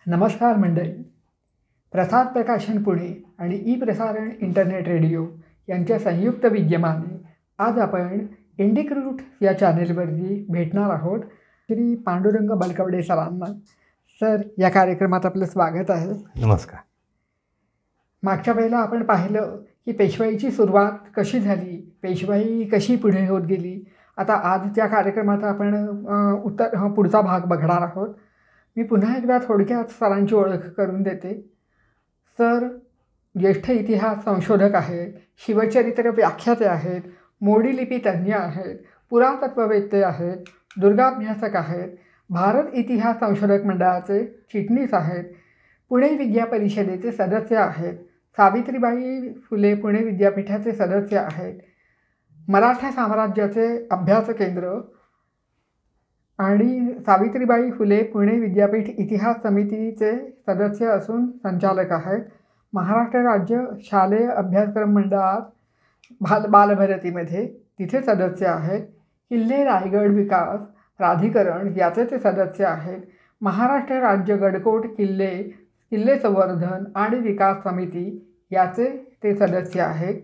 नमस्कार मंडळी. प्रसार प्रकाशन पुणे आणि ई प्रसारण इंटरनेट रेडिओ यांच्या संयुक्त विद्यमाने आज आपण इंडिक रूट या चॅनेलवरती भेटणार आहोत श्री पांडुरंग बलकवडे सरांना. सर, या कार्यक्रमात आपलं स्वागत आहे. नमस्कार. मागच्या वेळेला आपण पाहिलं की पेशवाईची सुरुवात कशी झाली, पेशवाई कशी पुढे होत गेली. आता आजच्या कार्यक्रमात आपण पुढचा भाग बघणार आहोत. मी पुन्हा एकदा थोडक्यात सरांची ओळख करून देते. सर ज्येष्ठ इतिहास संशोधक आहेत, शिवचरित्र व्याख्याते आहेत, मोडी लिपी तज्ज्ञ आहेत, पुरातत्ववेत्ते आहेत, दुर्गाभ्यासक आहेत, भारत इतिहास संशोधक मंडळाचे चिटणीस आहेत, पुणे विद्या परिषदेचे सदस्य आहेत, सावित्रीबाई फुले पुणे विद्यापीठाचे सदस्य आहेत, मराठा साम्राज्याचे अभ्यास केंद्र आणि सावित्रीबाई फुले पुणे विद्यापीठ इतिहास समितीचे सदस्य असून संचालक आहेत, महाराष्ट्र राज्य शालेय अभ्यासक्रम मंडळात बालभारतीमध्ये तिथे सदस्य आहेत, किल्ले रायगड विकास प्राधिकरण याचे ते सदस्य आहेत, महाराष्ट्र राज्य गडकोट किल्ले संवर्धन आणि विकास समिती याचे ते सदस्य आहेत,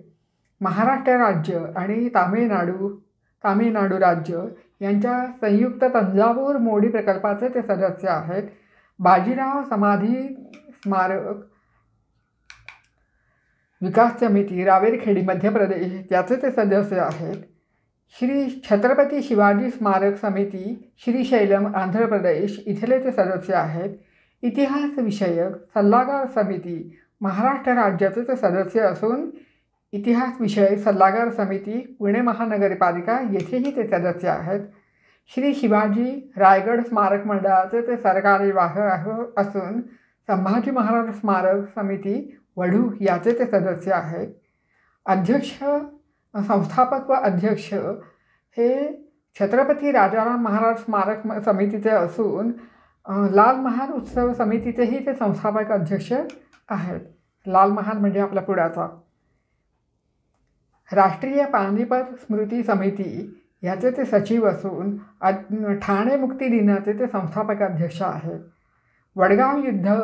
महाराष्ट्र राज्य आणि तामिळनाडू राज्य यांच्या संयुक्त तंजावूर मोडी प्रकल्पाचे ते सदस्य आहेत, बाजीराव समाधी स्मारक विकास समिती रावेरखेडी मध्य प्रदेश याचे ते सदस्य आहेत, श्री छत्रपती शिवाजी स्मारक समिती श्रीशैलम आंध्र प्रदेश इथले ते सदस्य आहेत, इतिहास विषयक सल्लागार समिती महाराष्ट्र राज्याचे ते सदस्य असून इतिहास विषयक सल्लागार समिती पुणे महानगरपालिका येथेही ते सदस्य आहेत, श्री शिवाजी रायगड स्मारक मंडळाचे ते सरकारी वाहक असून संभाजी महाराज स्मारक समिती वढू याचे ते सदस्य आहेत, अध्यक्ष संस्थापक व अध्यक्ष हे छत्रपती राजाराम महाराज स्मारक समितीचे असून लाल महाल उत्सव समितीचेही ते संस्थापक अध्यक्ष आहेत. लाल महाल म्हणजे आपला पुण्याचा. राष्ट्रीय पानिपत स्मृती समिती याचे ते सचिव असून ठाणे मुक्ती दिनाचे ते संस्थापक अध्यक्ष आहेत, वडगाव युद्ध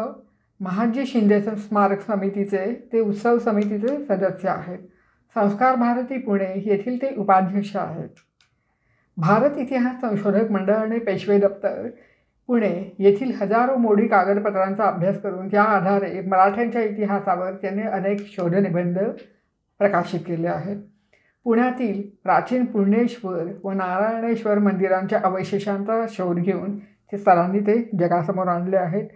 महाजी शिंदे स्मारक समितीचे ते उत्सव समितीचे सदस्य आहेत, संस्कार भारती पुणे येथील ते उपाध्यक्ष आहेत, भारत इतिहास संशोधक मंडळ आणि पेशवे दप्तर पुणे येथील हजारो मोडी कागदपत्रांचा अभ्यास करून त्या आधारे मराठ्यांच्या इतिहासावर त्यांनी अनेक शोधनिबंध प्रकाशित केले आहेत. पुण्यातील प्राचीन पुण्येश्वर व नारायणेश्वर मंदिरांच्या अवशेषांचा शोध घेऊन सरांनी ते जगासमोर आणले आहेत.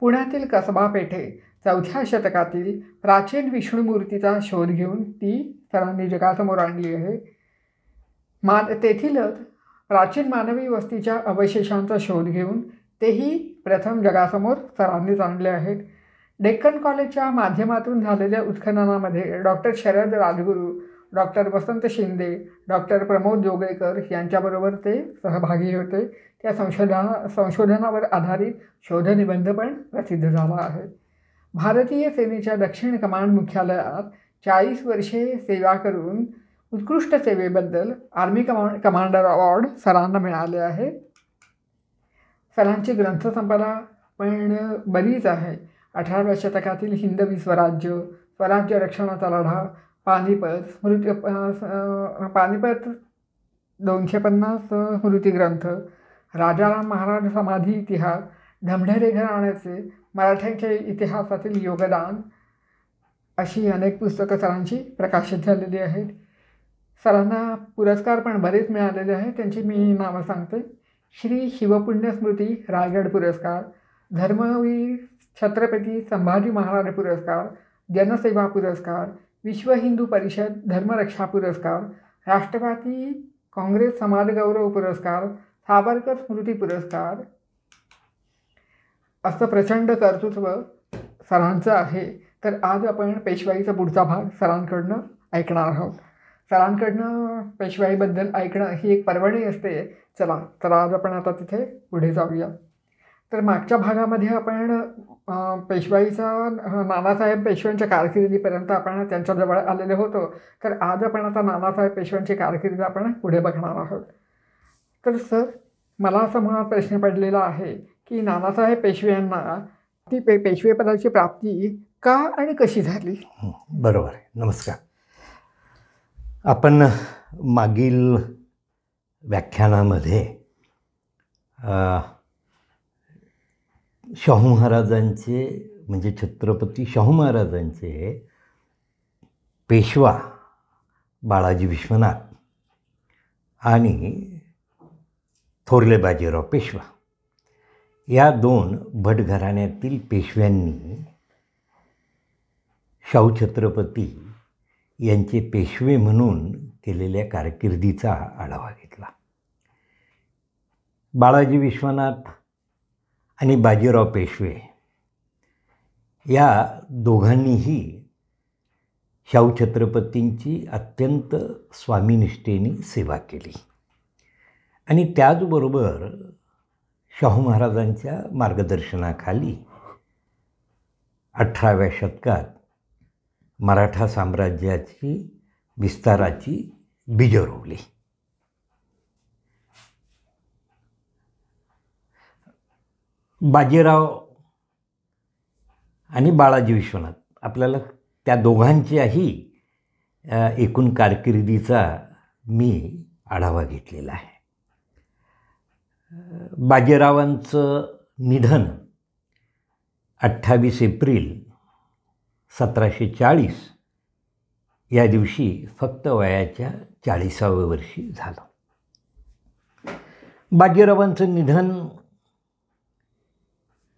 पुण्यातील कसबा पेठे 4थ्या शतकातील प्राचीन विष्णुमूर्तीचा शोध घेऊन ती सरांनी जगासमोर आणली आहे. तेथीलच प्राचीन मानवी वस्तीच्या अवशेषांचा शोध घेऊन तेही प्रथम जगासमोर सरांनीच आणले आहेत. डेक्कन कॉलेजच्या माध्यमातून झालेल्या उत्खननामध्ये डॉक्टर शरद राजगुरू, डॉक्टर वसंत शिंदे, डॉक्टर प्रमोद जोगळेकर यांच्याबरोबर ते सहभागी होते. त्या संशोधनावर आधारित शोधनिबंध पण प्रसिद्ध झाला आहे. भारतीय सेनेच्या दक्षिण कमांड मुख्यालयात 40 वर्षे सेवा करून उत्कृष्ट सेवेबद्दल आर्मी कमांडर अवॉर्ड सरांना मिळाले आहे. सरांची ग्रंथसंपदा पण बरीच आहे. 18व्या शतकातील हिंदवी स्वराज्य रक्षणाचा लढा, पानिपत 250 स्मृतिग्रंथ, राजाराम महाराज समाधी इतिहास, ढमढेरे घराण्याचे मराठ्यांच्या इतिहासातील योगदान अशी अनेक पुस्तकं सरांची प्रकाशित झालेली आहेत. सरांना पुरस्कार पण बरेच मिळालेले आहेत. त्यांची मी नावं सांगते. श्री शिवपुण्यस्मृती रायगड पुरस्कार, धर्मवीर छत्रपती संभाजी महाराज पुरस्कार, जनसेवा पुरस्कार, विश्व हिंदू परिषद धर्मरक्षा पुरस्कार, राष्ट्रवादी काँग्रेस समाजगौरव पुरस्कार, सावरकर स्मृती पुरस्कार असं प्रचंड कर्तृत्व सरांचं आहे. तर आज आपण पेशवाईचा पुढचा भाग सरांकडनं ऐकणार आहोत. सरांकडनं पेशवाईबद्दल ऐकणं ही एक पर्वणी असते. चला तर आज आपण आता तिथे पुढे जाऊया. तर मागच्या भागामध्ये आपण पेशवाईचा नानासाहेब पेशव्यांच्या कारकिर्दीपर्यंत आपण त्यांच्याजवळ आलेले होतो. तर आज आपण आता नानासाहेब पेशव्यांची कारकिर्द आपण पुढे बघणार आहोत. तर सर, मला असा मुळात प्रश्न पडलेला आहे की नानासाहेब पेशवे यांना ती पेशवेपदाची प्राप्ती का आणि कशी झाली? बरोबर आहे. नमस्कार. आपण मागील व्याख्यानामध्ये शाहू महाराजांचे म्हणजे छत्रपती शाहू महाराजांचे पेशवा बाळाजी विश्वनाथ आणि थोरले बाजीराव पेशवा या दोन भट घराण्यातील पेशव्यांनी शाहू छत्रपती यांचे पेशवे म्हणून केलेल्या कारकिर्दीचा आढावा घेतला. बाळाजी विश्वनाथ आणि बाजीराव पेशवे या दोघांनीही शाहू छत्रपतींची अत्यंत स्वामीनिष्ठेने सेवा केली आणि त्याचबरोबर शाहू महाराजांच्या मार्गदर्शनाखाली 18व्या शतकात मराठा साम्राज्याची विस्ताराची बीजं रोवली. बाजीराव आणि बाळाजी विश्वनाथ आपल्याला त्या दोघांच्याही एकूण कारकिर्दीचा मी आढावा घेतलेला आहे. बाजीरावांचं निधन 28 एप्रिल 1740 या दिवशी फक्त वयाच्या 40व्या वर्षी झालं. बाजीरावांचं निधन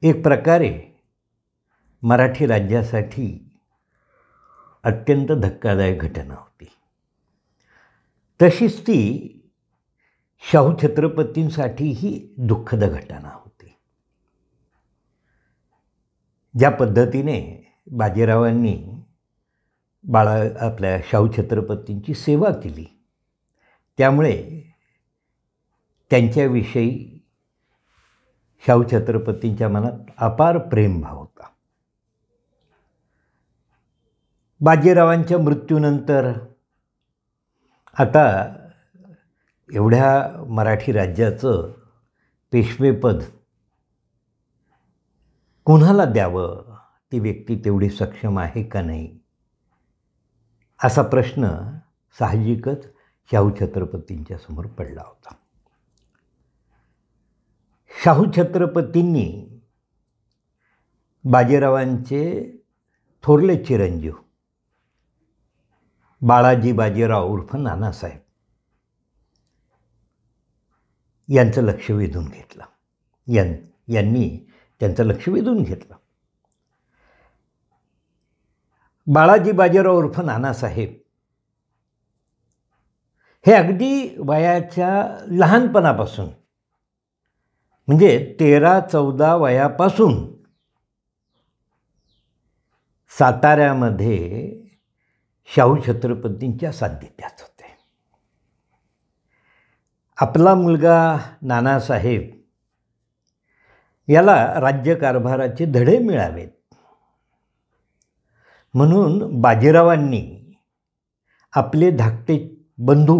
एक प्रकारे मराठी राज्यासाठी अत्यंत धक्कादायक घटना होती. तशीच ती शाहू छत्रपतींसाठीही दुःखद घटना होती. ज्या पद्धतीने बाजीरावांनी आपल्या शाहू छत्रपतींची सेवा केली त्यामुळे त्यांच्याविषयी शाहू छत्रपतींच्या मनात अपार प्रेमभाव होता. बाजीरावांच्या मृत्यूनंतर आता एवढ्या मराठी राज्याचं पेशवेपद कोणाला द्यावं, ती व्यक्ती तेवढी सक्षम आहे का नाही, असा प्रश्न साहजिकच शाहू छत्रपतींच्या समोर पडला होता. शाहू छत्रपतींनी बाजीरावांचे थोरले चिरंजीव बाळाजी बाजीराव उर्फ नानासाहेब यांचं लक्ष वेधून घेतलं. यांनी त्यांचं लक्ष वेधून घेतलं. बाळाजी बाजीराव उर्फ नानासाहेब हे अगदी वयाच्या लहानपणापासून म्हणजे 13-14 वयापासून साताऱ्यामध्ये शाहू छत्रपतींच्या सान्निध्यात होते. आपला मुलगा नानासाहेब याला राज्यकारभाराचे धडे मिळावेत म्हणून बाजीरावांनी आपले धाकटे बंधू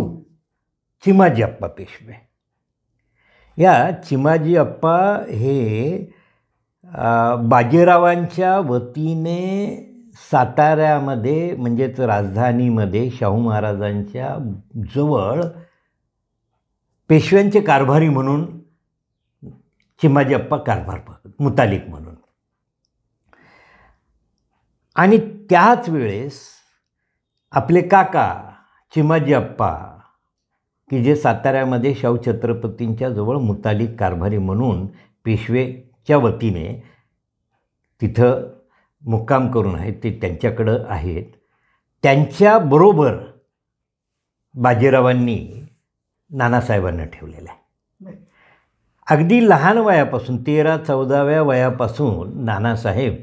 चिमाजी अप्पा पेशवे या चिमाजी अप्पा हे बाजीरावांच्या वतीने साताऱ्यामध्ये म्हणजेच राजधानीमध्ये शाहू महाराजांच्या जवळ पेशव्यांचे कारभारी म्हणून चिमाजी अप्पा कारभार मुतालिक म्हणून आणि त्याच वेळेस आपले काका चिमाजी अप्पा की जे साताऱ्यामध्ये शाहू छत्रपतींच्या जवळ मुतालिक कारभारी म्हणून पेशवेच्या वतीने तिथं मुक्काम करून आहेत, ते त्यांच्याकडं आहेत. त्यांच्याबरोबर बाजीरावांनी नानासाहेबांना ठेवलेलं आहे. अगदी लहान वयापासून 13-14व्या वयापासून नानासाहेब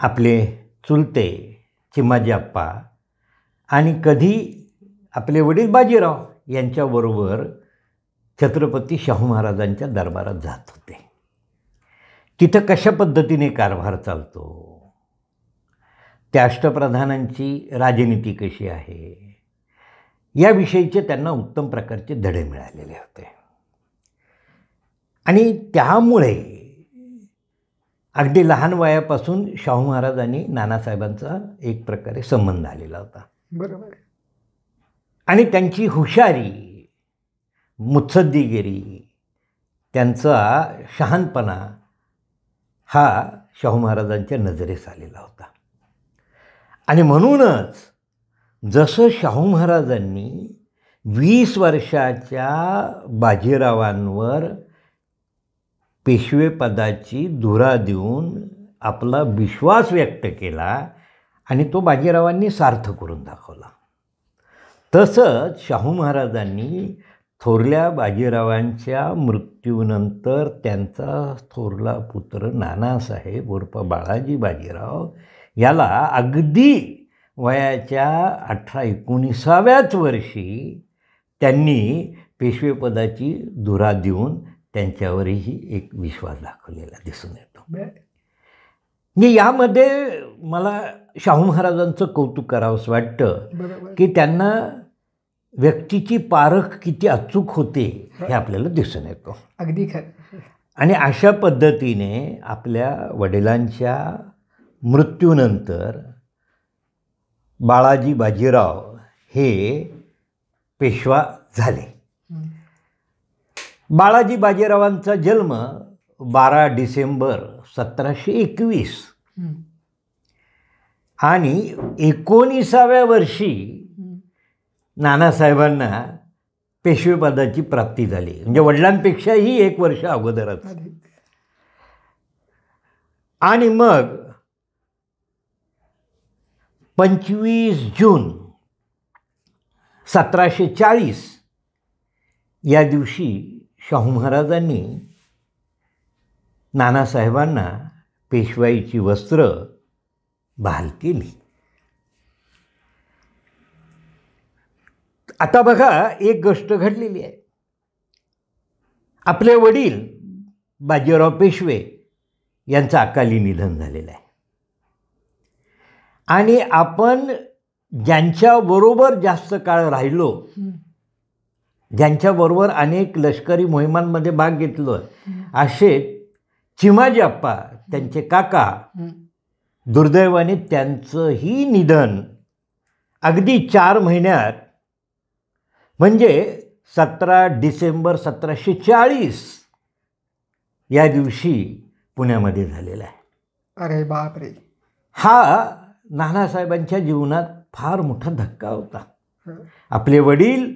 आपले चुलते चिमाजी अप्पा आणि कधी आपले वडील बाजीराव यांच्याबरोबर छत्रपती शाहू महाराजांच्या दरबारात जात होते. तिथं कशा पद्धतीने कारभार चालतो, त्या अष्टप्रधानांची राजनीती कशी आहे याविषयीचे त्यांना उत्तम प्रकारचे धडे मिळालेले होते. आणि त्यामुळे अगदी लहान वयापासून शाहू महाराज आणि नानासाहेबांचा एक प्रकारे संबंध आलेला होता. बरोबर. आणि त्यांची हुशारी, मुत्सद्दीगिरी, त्यांचा शहाणपणा हा शाहू महाराजांच्या नजरेस आलेला होता. आणि म्हणूनच जसं शाहू महाराजांनी 20 वर्षाच्या बाजीरावांवर पेशवेपदाची धुरा देऊन आपला विश्वास व्यक्त केला आणि तो बाजीरावांनी सार्थ करून दाखवला, तसंच शाहू महाराजांनी थोरल्या बाजीरावांच्या मृत्यूनंतर त्यांचा थोरला पुत्र नानासाहेब उर्फ बाळाजी बाजीराव याला अगदी वयाच्या 18-19व्याच वर्षी त्यांनी पेशवेपदाची धुरा देऊन त्यांच्यावरही एक विश्वास दाखवलेला दिसून येतो. म्हणजे यामध्ये मला शाहू महाराजांचं कौतुक करावंसं वाटतं की त्यांना व्यक्तीची पारख किती अचूक होते हे आपल्याला दिसून येतो. अगदी खरं. आणि अशा पद्धतीने आपल्या वडिलांच्या मृत्यूनंतर बाळाजी बाजीराव हे पेशवा झाले. बाळाजी बाजीरावांचा जन्म 12 डिसेंबर 1721 आणि 19व्या वर्षी नानासाहेबांना पेशवेपदाची प्राप्ती झाली, म्हणजे वडिलांपेक्षाही 1 वर्ष अगोदरच. आणि मग 25 जून 1740 या दिवशी शाहू महाराजांनी नानासाहेबांना पेशवाईची वस्त्र बहाल केली. आता बघा, एक गोष्ट घडलेली आहे. आपले वडील बाजीराव पेशवे यांचं अकाली निधन झालेलं आहे आणि आपण ज्यांच्याबरोबर जास्त काळ राहिलो, ज्यांच्याबरोबर अनेक लष्करी मोहिमांमध्ये भाग घेतलो असे चिमाजी आप्पा, त्यांचे काका, दुर्दैवाने त्यांचंही निधन अगदी 4 महिन्यात, म्हणजे 17 डिसेंबर 1740 या दिवशी पुण्यामध्ये झालेला आहे. अरे बापरे. हा नानासाहेबांच्या जीवनात फार मोठा धक्का होता. आपले वडील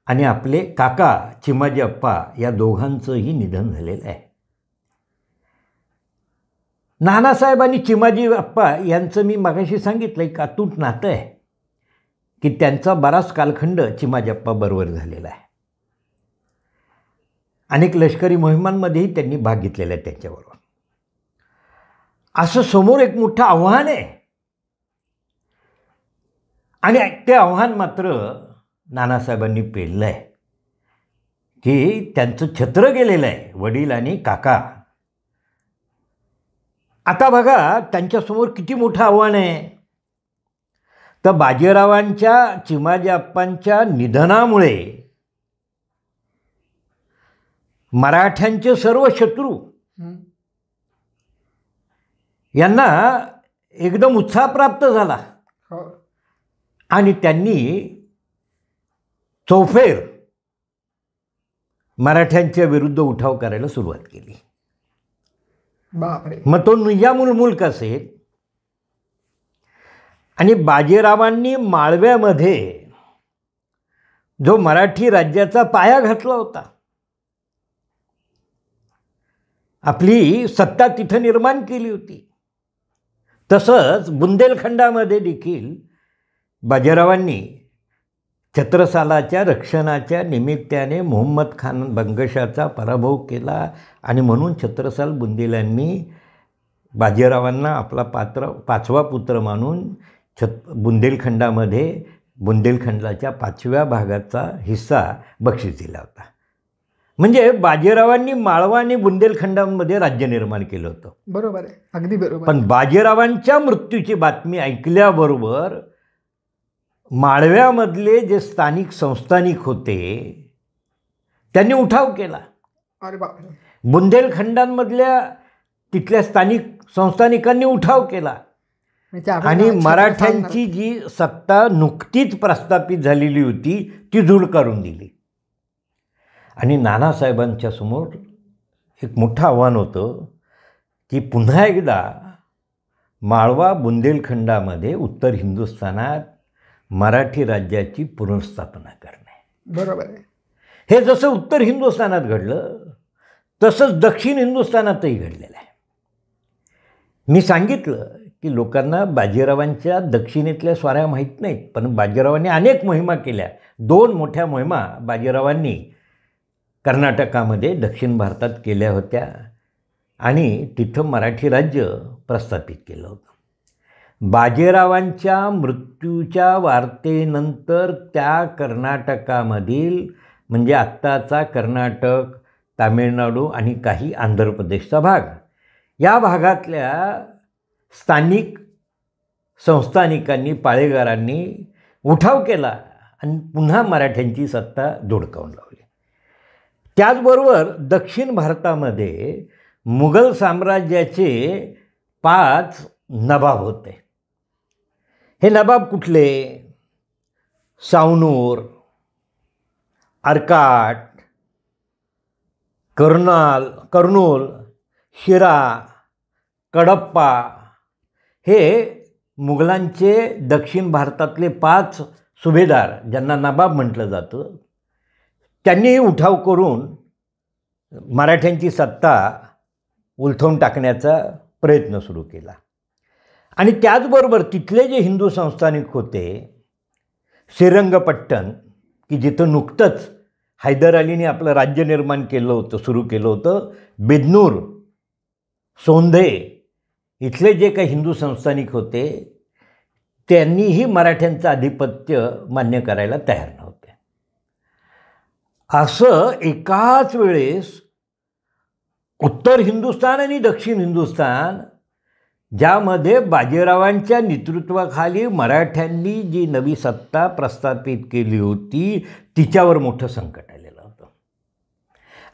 आणि आपले काका चिमाजी आप्पा या दोघांचंही निधन झालेलं आहे. नानासाहेब आणि चिमाजी आप्पा यांचं मी मागाशी सांगितलं एक अतूट नातं आहे की त्यांचा बराच कालखंड चिमाजी आप्पा बरोबर झालेला आहे. अनेक लष्करी मोहिमांमध्येही त्यांनी भाग घेतलेला आहे त्यांच्याबरोबर. असं समोर एक मोठं आव्हान आहे आणि ते आव्हान मात्र नानासाहेबांनी पेललं आहे की त्यांचं छत्र गेलेलं आहे, वडील आणि काका. आता बघा, त्यांच्यासमोर किती मोठं आव्हान आहे. तर बाजीरावांच्या, चिमाजी आप्पांच्या निधनामुळे मराठ्यांचे सर्व शत्रू यांना एकदम उत्साह प्राप्त झाला आणि त्यांनी चौफेर मराठ्यांच्या विरुद्ध उठाव करायला सुरुवात केली. बापरे. मग तो निजामुल मुल्क असेल आणि बाजीरावांनी माळव्यामध्ये जो मराठी राज्याचा पाया घातला होता, आपली सत्ता तिथं निर्माण केली होती, तसंच बुंदेलखंडामध्ये देखील बाजीरावांनी छत्रसालाच्या रक्षणाच्या निमित्ताने मोहम्मद खान बंगशाचा पराभव केला आणि म्हणून छत्रसाल बुंदेलांनी बाजीरावांना आपला 5वा पुत्र मानून बुंदेलखंडामध्ये बुंदेलखंडाच्या 5व्या भागाचा हिस्सा बक्षीस दिला होता. म्हणजे बाजीरावांनी माळवा आणि बुंदेलखंडामध्ये राज्य निर्माण केलं होतं. बरोबर आहे, अगदी बरोबर. पण बाजीरावांच्या मृत्यूची बातमी ऐकल्याबरोबर माळव्यामधले जे स्थानिक संस्थानिक होते त्यांनी उठाव केला. अरे बापरे. बुंदेलखंडांमधल्या तिथल्या स्थानिक संस्थानिकांनी उठाव केला आणि मराठ्यांची जी सत्ता नुकतीच प्रस्थापित झालेली होती ती दूर करून दिली. आणि नानासाहेबांच्या समोर एक मोठं आव्हान होतं की पुन्हा एकदा माळवा बुंदेलखंडामध्ये उत्तर हिंदुस्थानात मराठी राज्याची पुनर्स्थापना करणे. बरोबर आहे. हे जसं उत्तर हिंदुस्थानात घडलं तसंच दक्षिण हिंदुस्थानातही घडलेलं आहे. मी सांगितलं की लोकांना बाजीरावांच्या दक्षिणेतल्या स्वाऱ्या माहीत नाहीत, पण बाजीरावांनी अनेक मोहिमा केल्या. 2 मोठ्या मोहिमा बाजीरावांनी कर्नाटकामध्ये दक्षिण भारतात केल्या होत्या आणि तिथं मराठी राज्य प्रस्थापित केलं होतं. बाजीरावांच्या मृत्यूच्या वार्तेनंतर त्या कर्नाटकामधील म्हणजे आत्ताचा कर्नाटक, तामिळनाडू आणि काही आंध्र प्रदेशचा भाग या भागातल्या स्थानिक संस्थानिकांनी, पाळेगारांनी उठाव केला आणि पुन्हा मराठ्यांची सत्ता धुडकावून लावली. त्याचबरोबर दक्षिण भारतामध्ये मुघल साम्राज्याचे 5 नवाब होते. हे नवाब कुठले? सावनूर, अर्काट, कर्नूल, शिरा, कडप्पा हे मुघलांचे दक्षिण भारतातले 5 सुभेदार ज्यांना नवाब म्हटलं जातं. त्यांनीही उठाव करून मराठ्यांची सत्ता उलथवून टाकण्याचा प्रयत्न सुरू केला. आणि त्याचबरोबर तिथले जे हिंदू संस्थानिक होते, श्रीरंगपट्टण की जिथं नुकतंच हैदर अलीने आपलं राज्य निर्माण केलं होतं, सुरू केलं होतं, बिदनूर, सोंधे इथले जे काही हिंदू संस्थानिक होते त्यांनीही मराठ्यांचं आधिपत्य मान्य करायला तयार नव्हते. असं एकाच वेळेस उत्तर हिंदुस्थान आणि दक्षिण हिंदुस्थान ज्यामध्ये बाजीरावांच्या नेतृत्वाखाली मराठ्यांनी जी नवी सत्ता प्रस्थापित केली होती तिच्यावर मोठं संकट आलेलं होतं.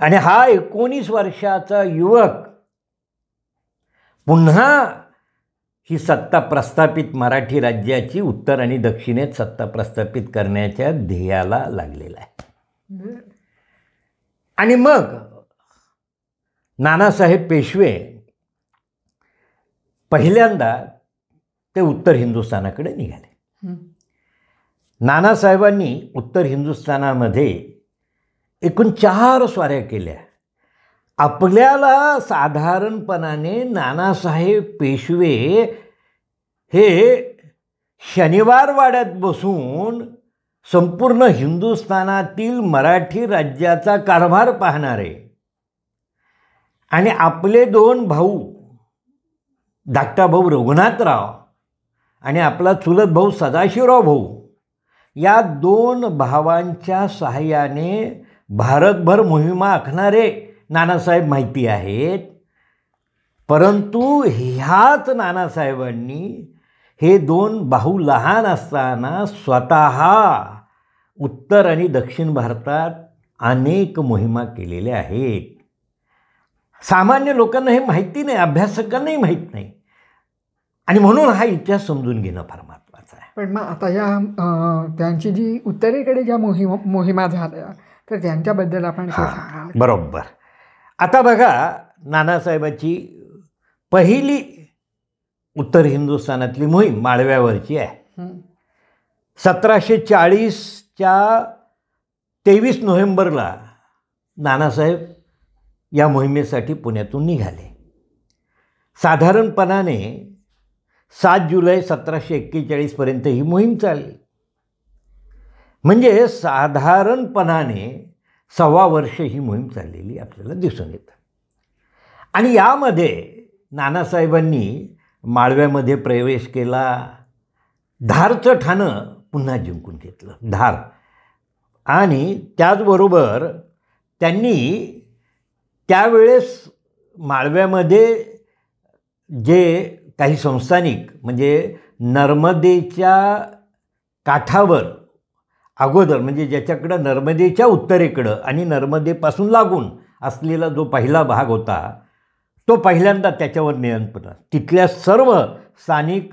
आणि हा 19 वर्षाचा युवक पुन्हा ही सत्ता प्रस्थापित मराठी राज्याची उत्तर आणि दक्षिणेत सत्ता प्रस्थापित करण्याच्या ध्येयाला लागलेला आहे. आणि मग नानासाहेब पेशवे पहिल्यांदा ते उत्तर हिंदुस्थानाकडे निघाले. नानासाहेबांनी उत्तर हिंदुस्थानामध्ये एकूण 4 स्वाऱ्या केल्या. आपल्याला साधारणपणाने नानासाहेब पेशवे हे शनिवार वाड्यात बसून संपूर्ण हिंदुस्थानातील मराठी राज्याचा कारभार पाहणारे आणि आपले 2 भाऊ धाकटा भाऊ रघुनाथराव आणि आपला चुलत भाऊ सदाशिवराव भाऊ या 2 भावांच्या सहाय्याने भारतभर मोहिमा आखणारे नानासाहेब माहिती आहेत. परंतु ह्याच नानासाहेबांनी हे 2 भाऊ लहान असताना स्वतः उत्तर आणि दक्षिण भारतात अनेक मोहिमा केलेल्या आहेत. सामान्य लोकांना हे माहिती नाही, अभ्यासकांनाही माहीत नाही. आणि म्हणून हा इतिहास समजून घेणं फार महत्त्वाचं आहे. पण मग आता या त्यांची जी उत्तरेकडे ज्या मोहिमा झाल्या तर त्यांच्याबद्दल आपण काय सांगाल? बरोबर. आता बघा, नानासाहेबाची पहिली उत्तर हिंदुस्थानातली मोहीम माळव्यावरची आहे. 1740च्या 23 नोव्हेंबरला नानासाहेब या मोहिमेसाठी पुण्यातून निघाले. साधारणपणाने 7 जुलै 1741पर्यंत ही मोहीम चालली. म्हणजे साधारणपणाने 1.25 वर्ष ही मोहीम चाललेली आपल्याला दिसून येतं. आणि यामध्ये नानासाहेबांनी माळव्यामध्ये प्रवेश केला. धारचं ठाणं पुन्हा जिंकून घेतलं, धार. आणि त्याचबरोबर त्यांनी त्यावेळेस माळव्यामध्ये जे काही संस्थानिक म्हणजे नर्मदेच्या काठावर अगोदर म्हणजे ज्याच्याकडं नर्मदेच्या उत्तरेकडं आणि नर्मदेपासून लागून असलेला जो पहिला भाग होता तो तो पहिल्यांदा त्याच्यावर नियंत्रण, तिथल्या सर्व स्थानिक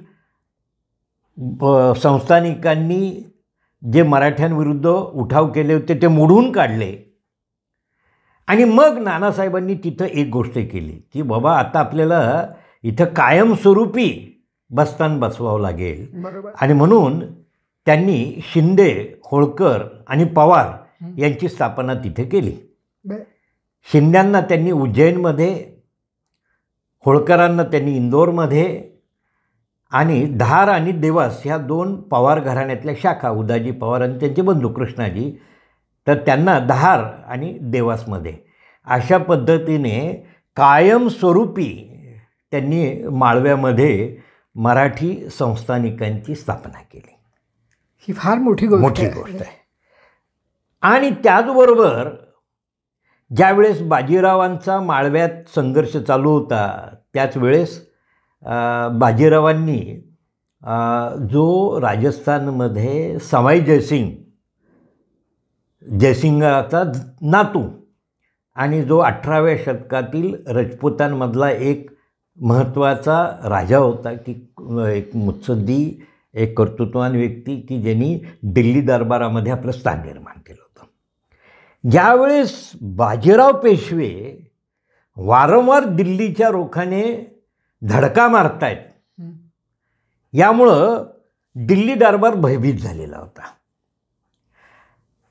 संस्थानिकांनी जे मराठ्यांविरुद्ध उठाव केले होते ते मोडून काढले. आणि मग नानासाहेबांनी तिथं एक गोष्ट केली की बाबा आता आपल्याला इथं कायमस्वरूपी बस्तान बसवावं लागेल. बरोबर. आणि म्हणून त्यांनी शिंदे, होळकर आणि पवार यांची स्थापना तिथे केली. शिंद्यांना त्यांनी उज्जैनमध्ये, होळकरांना त्यांनी इंदोरमध्ये, आणि धार आणि देवास ह्या 2 पवार घराण्यातल्या शाखा, उदाजी पवार आणि त्यांचे बंधू कृष्णाजी, तर त्यांना धार आणि देवासमध्ये अशा पद्धतीने कायमस्वरूपी त्यांनी माळव्यामध्ये मराठी संस्थानिकांची स्थापना केली. ही फार मोठी गोष्ट आहे. आणि त्याचबरोबर ज्यावेळेस बाजीरावांचा माळव्यात संघर्ष चालू होता त्याच वेळेस बाजीरावांनी जो राजस्थानमध्ये सवाई जयसिंगाचा नातू आणि जो 18व्या शतकातील राजपुतांमधला एक महत्त्वाचा राजा होता की एक मुत्सद्दी, एक कर्तृत्ववान व्यक्ती की ज्यांनी दिल्ली दरबारामध्ये आपलं स्थान निर्माण केलं होतं. ज्यावेळेस बाजीराव पेशवे वारंवार दिल्लीच्या रोखाने धडका मारतायत, यामुळं दिल्ली दरबार भयभीत झालेला होता.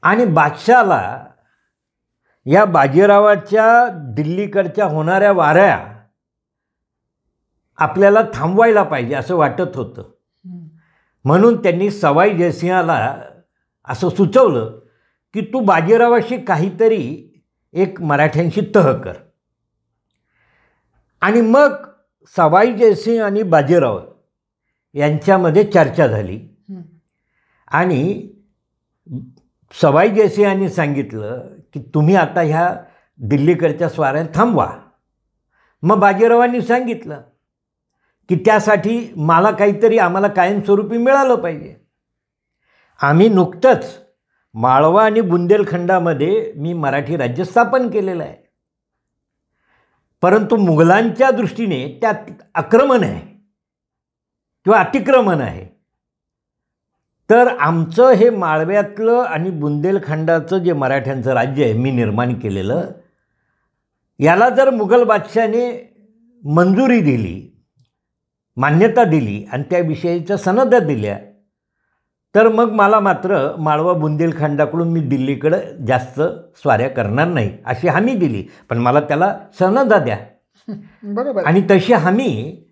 आणि बादशाहला या बाजीरावाच्या दिल्लीकडच्या होणाऱ्या वाऱ्या आपल्याला थांबवायला पाहिजे असं वाटत होतं. म्हणून त्यांनी सवाई जयसिंहाला असं सुचवलं की तू बाजीरावाशी काहीतरी एक मराठ्यांशी तह कर. आणि मग सवाई जयसिंग आणि बाजीराव यांच्यामध्ये चर्चा झाली आणि सवाई जयसिंहांनी सांगितलं की तुम्ही आता ह्या दिल्लीकडच्या स्वाऱ्या थांबवा. मग बाजीरावांनी सांगितलं की त्यासाठी मला काहीतरी आम्हाला कायमस्वरूपी मिळालं पाहिजे. आम्ही नुकतंच माळवा आणि बुंदेलखंडामध्ये मी मराठी राज्य स्थापन केलेलं आहे, परंतु मुघलांच्या दृष्टीने त्यात आक्रमण आहे किंवा अतिक्रमण आहे. तर आमचं हे माळव्यातलं आणि बुंदेलखंडाचं जे मराठ्यांचं राज्य आहे मी निर्माण केलेलं, याला जर मुघल बादशाहाने मंजुरी दिली, मान्यता दिली आणि त्याविषयीच्या सनदा दिल्या, तर मग मला मात्र माळवा बुंदेलखंडाकडून मी दिल्लीकडं जास्त स्वाऱ्या करणार नाही अशी हमी दिली. पण मला त्याला सनदा द्या. बरोबर. आणि तशी हमी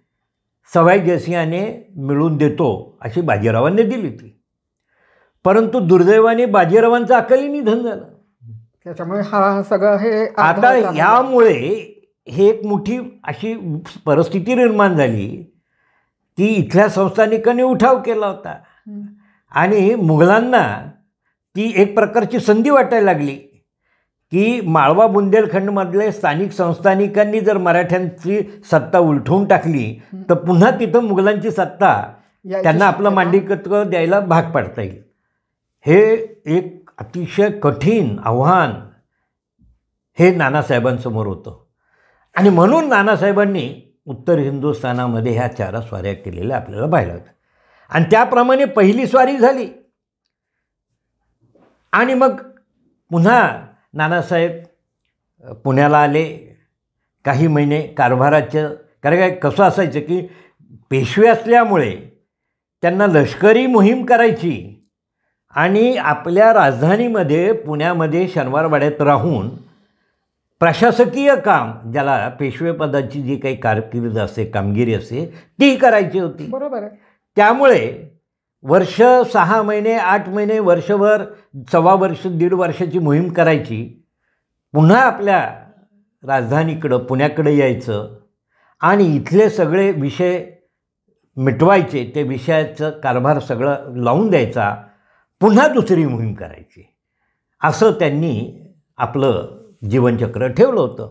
सवाई जयसिंहाने मिळवून देतो अशी बाजीरावांनी दिली होती. परंतु दुर्दैवाने बाजीरावांचं अकाली निधन झालं. त्याच्यामुळे हा सगळं हे आता यामुळे हे एक मोठी अशी परिस्थिती निर्माण झाली की इथल्या संस्थानिकांनी उठाव केला होता आणि मुघलांना ती एक प्रकारची संधी वाटायला लागली की माळवा बुंदेलखंडमधले स्थानिक संस्थानिकांनी जर मराठ्यांची सत्ता उलटवून टाकली तर पुन्हा तिथं मुघलांची सत्ता त्यांना आपलं मांडलिकत्व द्यायला भाग पाडता येईल. हे एक अतिशय कठीण आव्हान हे नानासाहेबांसमोर होतं. आणि म्हणून नानासाहेबांनी उत्तर हिंदुस्थानामध्ये ह्या 4 स्वाऱ्या केलेल्या आपल्याला पाहिलं होतं. आणि त्याप्रमाणे पहिली स्वारी झाली. आणि मग पुन्हा नानासाहेब पुण्याला आले. काही महिने कारभाराचं, कारण काय कसं असायचं की पेशवे असल्यामुळे त्यांना लष्करी मोहीम करायची आणि आपल्या राजधानीमध्ये पुण्यामध्ये शनिवारवाड्यात राहून प्रशासकीय काम, ज्याला पेशवेपदाची जी काही कारकीर्द असते, कामगिरी असते, ती करायची होती. बरोबर आहे. त्यामुळे वर्ष, 6 महिने, 8 महिने, वर्षभर, 1.25 वर्ष, 1.5 वर्षाची मोहीम करायची. पुन्हा आपल्या राजधानीकडं पुण्याकडे यायचं आणि इथले सगळे विषय मिटवायचे, ते विषयाचं कारभार सगळं लावून द्यायचा, पुन्हा दुसरी मोहीम करायची. असं त्यांनी आपलं जीवनचक्र ठेवलं होतं.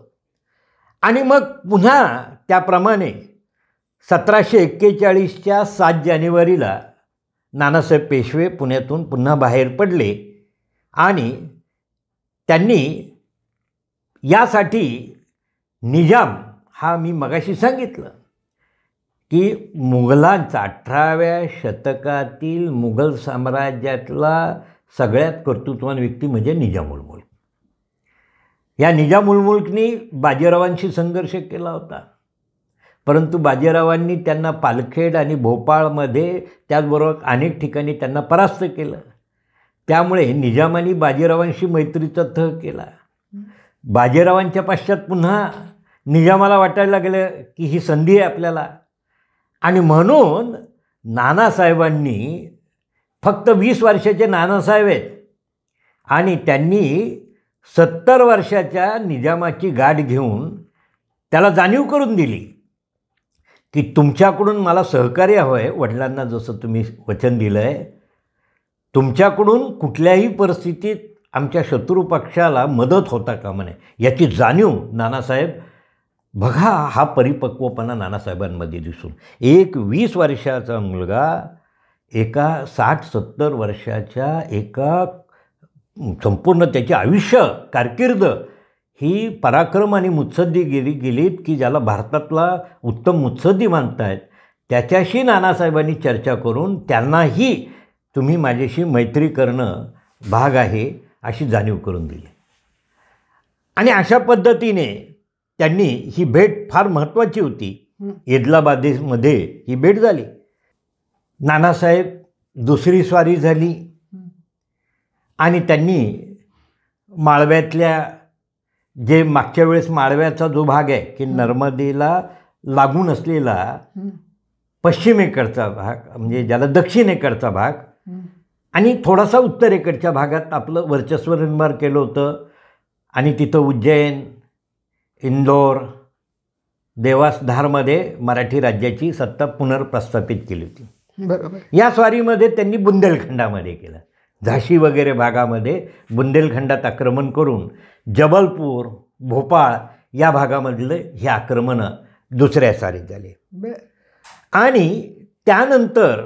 आणि मग पुन्हा त्याप्रमाणे 1741च्या 7 जानेवारीला नानासाहेब पेशवे पुण्यातून पुन्हा बाहेर पडले आणि त्यांनी यासाठी निजाम हा मी मगाशी सांगितलं की मुघलांचा 18व्या शतकातील मुघल साम्राज्यातला सगळ्यात कर्तृत्ववान व्यक्ती म्हणजे निजामुल मुल्क. या निजामुल मुल्कनी बाजीरावांशी संघर्ष केला होता, परंतु बाजीरावांनी त्यांना पालखेड आणि भोपाळमध्ये त्याचबरोबर अनेक ठिकाणी त्यांना परास्त केलं. त्यामुळे निजामाने बाजीरावांशी मैत्रीचा तह केला. बाजीरावांच्या पश्चात पुन्हा निजामाला वाटायला लागलं की ही संधी आहे आपल्याला, आणि म्हणून नानासाहेबांनी, फक्त 20 वर्षाचे नानासाहेब आहेत आणि त्यांनी 70 वर्षाच्या निजामाची गाठ घेऊन त्याला जाणीव करून दिली की तुमच्याकडून मला सहकार्य हवं आहे. वडिलांना जसं तुम्ही वचन दिलं आहे, तुमच्याकडून कुठल्याही परिस्थितीत आमच्या शत्रू पक्षाला मदत होता कामा नये याची जाणीव नानासाहेब, बघा हा परिपक्वपणा नानासाहेबांमध्ये दिसून. एक 20 वर्षाचा मुलगा एका 60-70 वर्षाच्या एका संपूर्ण त्याचे आयुष्य कारकीर्द ही पराक्रम आणि मुत्सद्दीगिरी गेलीत की ज्याला भारतातला उत्तम मुत्सद्दी मानतायत, त्याच्याशी नानासाहेबांनी चर्चा करून त्यांनाही तुम्ही माझ्याशी मैत्री करणं भाग आहे अशी जाणीव करून दिली. आणि अशा पद्धतीने त्यांनी ही भेट फार महत्त्वाची होती. एदलाबादेमध्ये ही भेट झाली. नानासाहेब दुसरी स्वारी झाली आणि त्यांनी माळव्यातल्या जे मागच्या वेळेस माळव्याचा जो भाग आहे की नर्मदेला लागून असलेला पश्चिमेकडचा भाग, म्हणजे ज्याला दक्षिणेकडचा भाग, आणि थोडासा उत्तरेकडच्या भागात आपलं वर्चस्व निर्माण केलं होतं. आणि तिथं उज्जैन, इंदोर, देवास, धारमध्ये मराठी राज्याची सत्ता पुनर्प्रस्थापित केली होती. बरोबर. या स्वारीमध्ये त्यांनी बुंदेलखंडामध्ये केलं. झाशी वगैरे भागामध्ये बुंदेलखंडात आक्रमण करून जबलपूर, भोपाळ या भागामधले हे आक्रमणं दुसऱ्या स्वारीत झाले. आणि त्यानंतर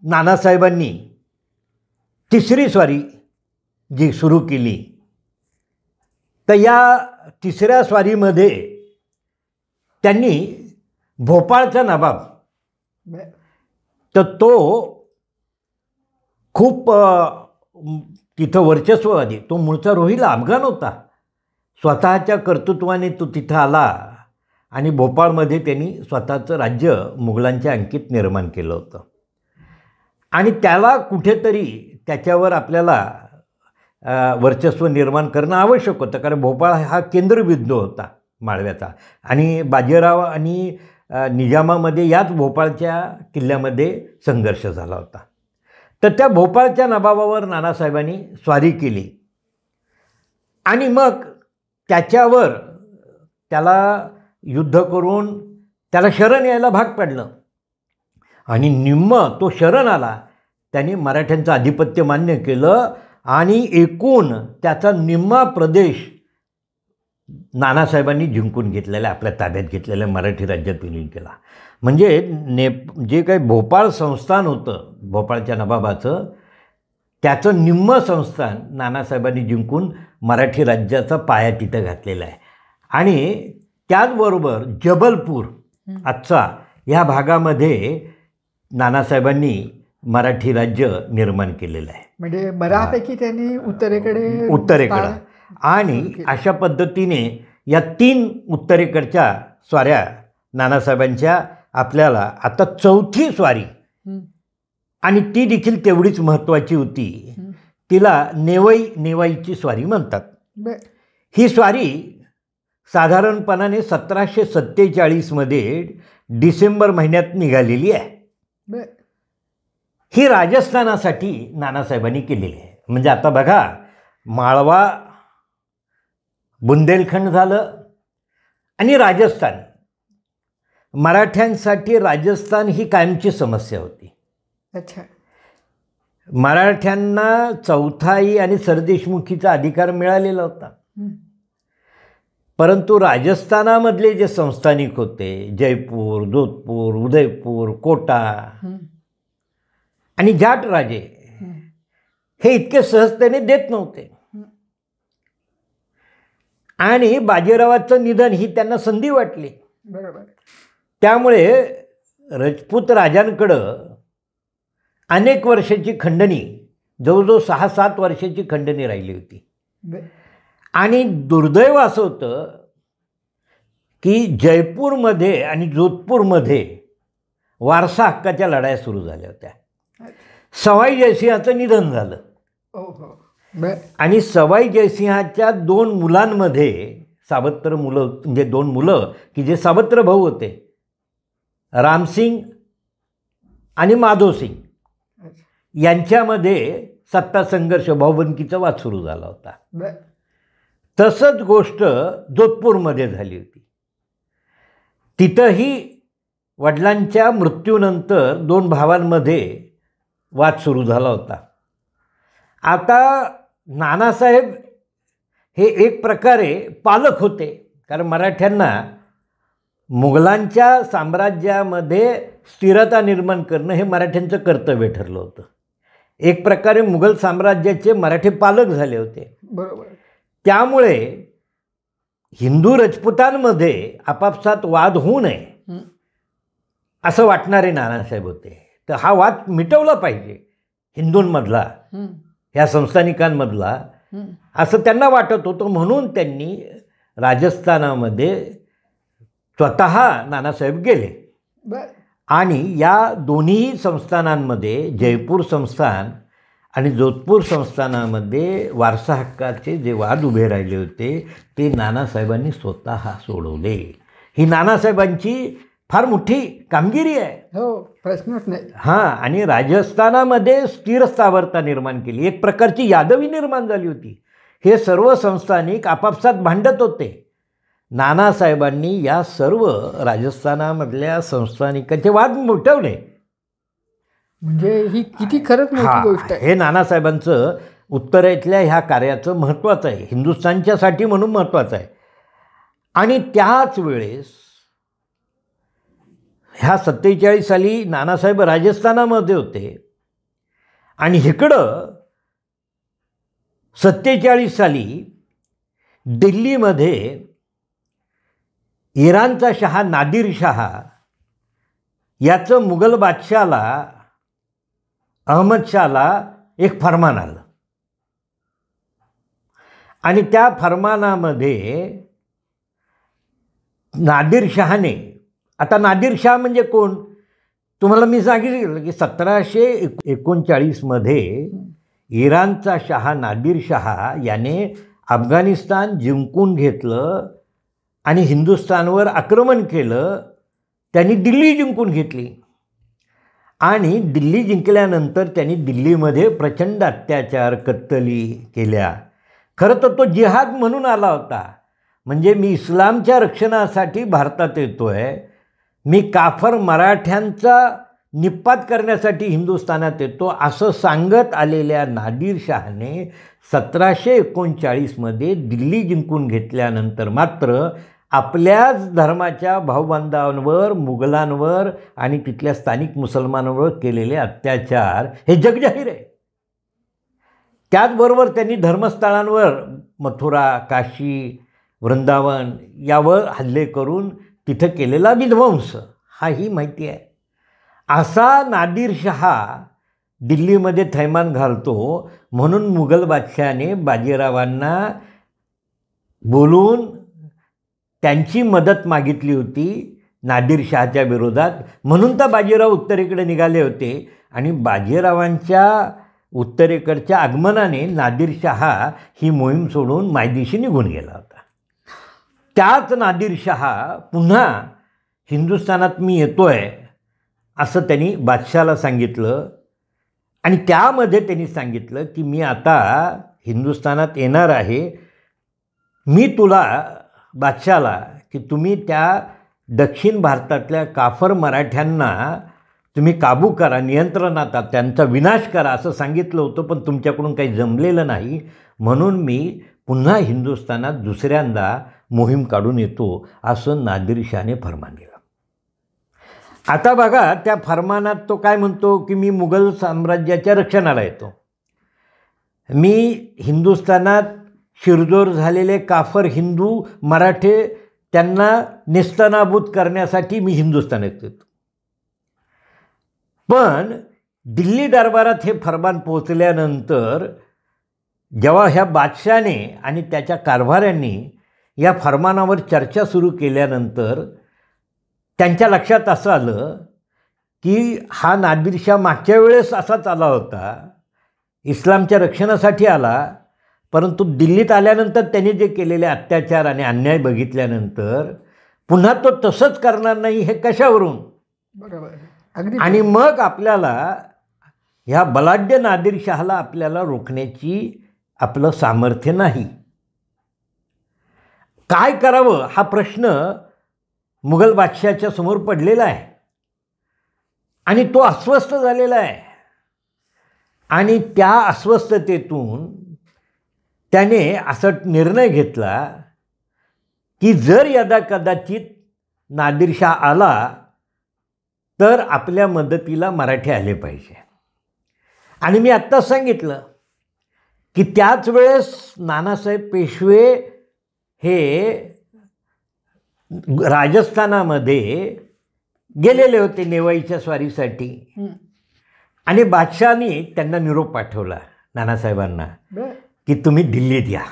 नानासाहेबांनी तिसरी स्वारी जी सुरू केली, तर या तिसऱ्या स्वारीमध्ये त्यांनी भोपाळचा नवाब, तर तो खूप तिथं वर्चस्ववादी, तो मूळचा रोहिला अफगाण होता. स्वतःच्या कर्तृत्वाने तो तिथं आला आणि भोपाळमध्ये त्यांनी स्वतःचं राज्य मुघलांच्या अंकित निर्माण केलं होतं. आणि त्याला कुठेतरी त्याच्यावर आपल्याला वर्चस्व निर्माण करणं आवश्यक होतं, कारण भोपाळ हा केंद्रबिंदू होता माळव्याचा. आणि बाजीराव आणि निजामामध्ये याच भोपाळच्या किल्ल्यामध्ये संघर्ष झाला होता. तर त्या भोपाळच्या नवाबावर नानासाहेबांनी स्वारी केली आणि मग त्याच्यावर त्याला युद्ध करून त्याला शरण यायला भाग पडलं. आणि निम्म तो शरण आला, त्याने मराठ्यांचं आधिपत्य मान्य केलं आणि एकूण त्याचा निम्मा प्रदेश नानासाहेबांनी जिंकून घेतलेला, आपल्या ताब्यात घेतलेल्या मराठी राज्यात विलीन केला. म्हणजे जे काही भोपाळ संस्थान होतं भोपाळच्या नवाबाचं, त्याचं निम्म संस्थान नानासाहेबांनी जिंकून मराठी राज्याचा पाया तिथं घातलेला आहे. आणि त्याचबरोबर जबलपूर आजचा ह्या भागामध्ये नानासाहेबांनी मराठी राज्य निर्माण केलेलं आहे. म्हणजे बऱ्यापैकी त्यांनी उत्तरेकडे आणि अशा पद्धतीने या 3 उत्तरेकडच्या स्वाऱ्या नानासाहेबांच्या आपल्याला आता चौथी स्वारी, आणि ती देखील तेवढीच महत्त्वाची होती. तिला नेवाईची स्वारी म्हणतात. ही स्वारी साधारणपणाने 1747मध्ये डिसेंबर महिन्यात निघालेली आहे. ही राजस्थानासाठी नानासाहेबांनी केलेली आहे. म्हणजे आता बघा, माळवा, बुंदेलखंड झालं आणि राजस्थान. मराठ्यांसाठी राजस्थान ही कायमची समस्या होती. अच्छा. मराठ्यांना चौथाई आणि सरदेशमुखीचा अधिकार मिळालेला होता, परंतु राजस्थानामधले जे संस्थानिक होते, जयपूर, जोधपूर, उदयपूर, कोटा आणि जाट राजे, हे इतके सहजतेने देत नव्हते. आणि बाजीरावाचं निधन ही त्यांना संधी वाटली. बरोबर. त्यामुळे राजपूत राजांकडं अनेक वर्षाची खंडणी, जवळजवळ 6-7 वर्षाची खंडणी राहिली होती. आणि दुर्दैव असं होतं की जयपूरमध्ये आणि जोधपूरमध्ये वारसा हक्काच्या लढाया सुरू झाल्या होत्या. सवाई जयसिंहाचं निधन झालं. आणि सवाई जयसिंहाच्या 2 मुलांमध्ये सावत्र मुलं, म्हणजे 2 मुलं की जे सावत्र भाऊ होते, रामसिंग आणि माधोसिंग, यांच्यामध्ये सत्ता संघर्ष, भाऊबंदकीचा वाद सुरू झाला होता. तसंच गोष्ट जोधपूरमध्ये झाली होती. तिथंही वडिलांच्या मृत्यूनंतर 2 भावांमध्ये वाद सुरू झाला होता. आता नानासाहेब हे एक प्रकारे पालक होते, कारण मराठ्यांना मुघलांच्या साम्राज्यामध्ये स्थिरता निर्माण करणं हे मराठ्यांचं कर्तव्य ठरलं होतं. एक प्रकारे मुघल साम्राज्याचे मराठी पालक झाले होते. बरोबर. त्यामुळे हिंदू राजपुतांमध्ये आपापसात वाद होऊ नये असं वाटणारे नानासाहेब होते. तर हा वाद मिटवला पाहिजे हिंदूंमधला, ह्या संस्थानिकांमधला, असं त्यांना वाटत होतं. म्हणून त्यांनी राजस्थानामध्ये स्वतः नानासाहेब गेले. आणि या दोन्ही संस्थानांमध्ये, जयपूर संस्थान आणि जोधपूर संस्थानामध्ये वारसा हक्काचे जे वाद उभे राहिले होते ते नानासाहेबांनी स्वतः सोडवले. ही नानासाहेबांची फार मोठी कामगिरी आहे. हो, प्रश्नच नाही. हां, आणि राजस्थानामध्ये स्थिर स्थावरता निर्माण केली, एक प्रकारची यादवी निर्माण झाली होती. हे सर्व संस्थानिक आपापसात भांडत होते. नानासाहेबांनी या सर्व राजस्थानामधल्या संस्थानिकांचे वाद मिटवले. म्हणजे ही किती खरंच मोठी गोष्ट आहे. हे नानासाहेबांचं उत्तरेतल्या ह्या कार्याचं महत्त्वाचं आहे, हिंदुस्थानच्यासाठी म्हणून महत्त्वाचं आहे. आणि त्याच वेळेस ह्या 47 साली नानासाहेब राजस्थानामध्ये होते आणि इकडं 47 साली दिल्लीमध्ये इराणचा शहा नादिर शहा याचं मुघल बादशाला अहमद शाहला एक फरमान आलं. आणि त्या फरमानामध्ये नादिर शहाने, आता नादिर शाह म्हणजे कोण तुम्हाला मी सांगितलं की 1739 मध्ये इराणचा शहा नादिर शहा याने अफगाणिस्तान जिंकून घेतलं आणि हिंदुस्थानवर आक्रमण केलं. त्यांनी दिल्ली जिंकून घेतली आणि दिल्ली जिंकल्यानंतर त्यांनी दिल्लीमध्ये प्रचंड अत्याचार, कत्तली केल्या. खरं तर तो जिहाद म्हणून आला होता, म्हणजे मी इस्लामच्या रक्षणासाठी भारतात येतो आहे, मी काफर मराठ्यांचा निपात करण्यासाठी हिंदुस्थानात येतो असं सांगत आलेल्या नादिर शहाने 1739 मध्ये दिल्ली जिंकून घेतल्यानंतर मात्र आपल्याच धर्माच्या भाऊबांधांवर, मुघलांवर आणि तिथल्या स्थानिक मुसलमानांवर केलेले अत्याचार हे जगजाहीर आहे. त्याचबरोबर त्यांनी धर्मस्थळांवर मथुरा, काशी, वृंदावन यावर हल्ले करून तिथं केलेला विध्वंस हाही माहिती आहे. असा नादिर शहा दिल्लीमध्ये थैमान घालतो म्हणून मुघल बादशहाने बाजीरावांना बोलून त्यांची मदत मागितली होती नादिर शहाच्या विरोधात. म्हणून तर बाजीराव उत्तरेकडे निघाले होते आणि बाजीरावांच्या उत्तरेकडच्या आगमनाने नादिर शहा ही मोहीम सोडून मायदेशी निघून गेला होता. त्याच नादिर शहा पुन्हा हिंदुस्थानात मी येतो आहे असं त्यांनी बादशाला सांगितलं. आणि त्यामध्ये त्यांनी सांगितलं की मी आता हिंदुस्थानात येणार आहे, मी तुला बादशाला की तुम्ही त्या दक्षिण भारतातल्या काफर मराठ्यांना तुम्ही काबू करा, नियंत्रणात त्यांचा विनाश करा असं सांगितलं होतं, पण तुमच्याकडून काही जमलेलं नाही. म्हणून मी पुन्हा हिंदुस्थानात दुसऱ्यांदा मोहीम काढून येतो असं नादिर शहाने फरमान दिलं. आता बघा त्या फरमानात तो काय म्हणतो की मी मुघल साम्राज्याच्या रक्षणाला येतो, मी हिंदुस्थानात शिरजोर झालेले काफर हिंदू मराठे त्यांना नेस्तनाबूत करण्यासाठी मी हिंदुस्थानात येतो. पण दिल्ली दरबारात हे फरमान पोचल्यानंतर जेव्हा ह्या बादशाने आणि त्याच्या कारभाऱ्यांनी या फरमानावर चर्चा सुरू केल्यानंतर त्यांच्या लक्षात असं आलं की हा नादिरशाह मागच्या वेळेस असाच आला होता, इस्लामच्या रक्षणासाठी आला, परंतु दिल्लीत आल्यानंतर त्यांनी जे केलेले अत्याचार आणि अन्याय बघितल्यानंतर पुन्हा तो तसंच करणार नाही हे कशावरून. बरोबर अगदी. आणि मग आपल्याला ह्या बलाढ्य नादिरशाहला आपल्याला रोखण्याची आपलं सामर्थ्य नाही. काय करावं हा प्रश्न मुघल बादशाहाच्या समोर पडलेला आहे आणि तो अस्वस्थ झालेला आहे. आणि त्या अस्वस्थतेतून त्याने असा निर्णय घेतला की जर यदा कदाचित नादिरशाह आला तर आपल्या मदतीला मराठी आले पाहिजे. आणि मी आत्ताच सांगितलं की त्याच वेळेस नानासाहेब पेशवे हे राजस्थानामध्ये गेलेले होते नेवाईच्या स्वारीसाठी. आणि बादशाहाने त्यांना निरोप पाठवला नानासाहेबांना की तुम्ही दिल्लीत या.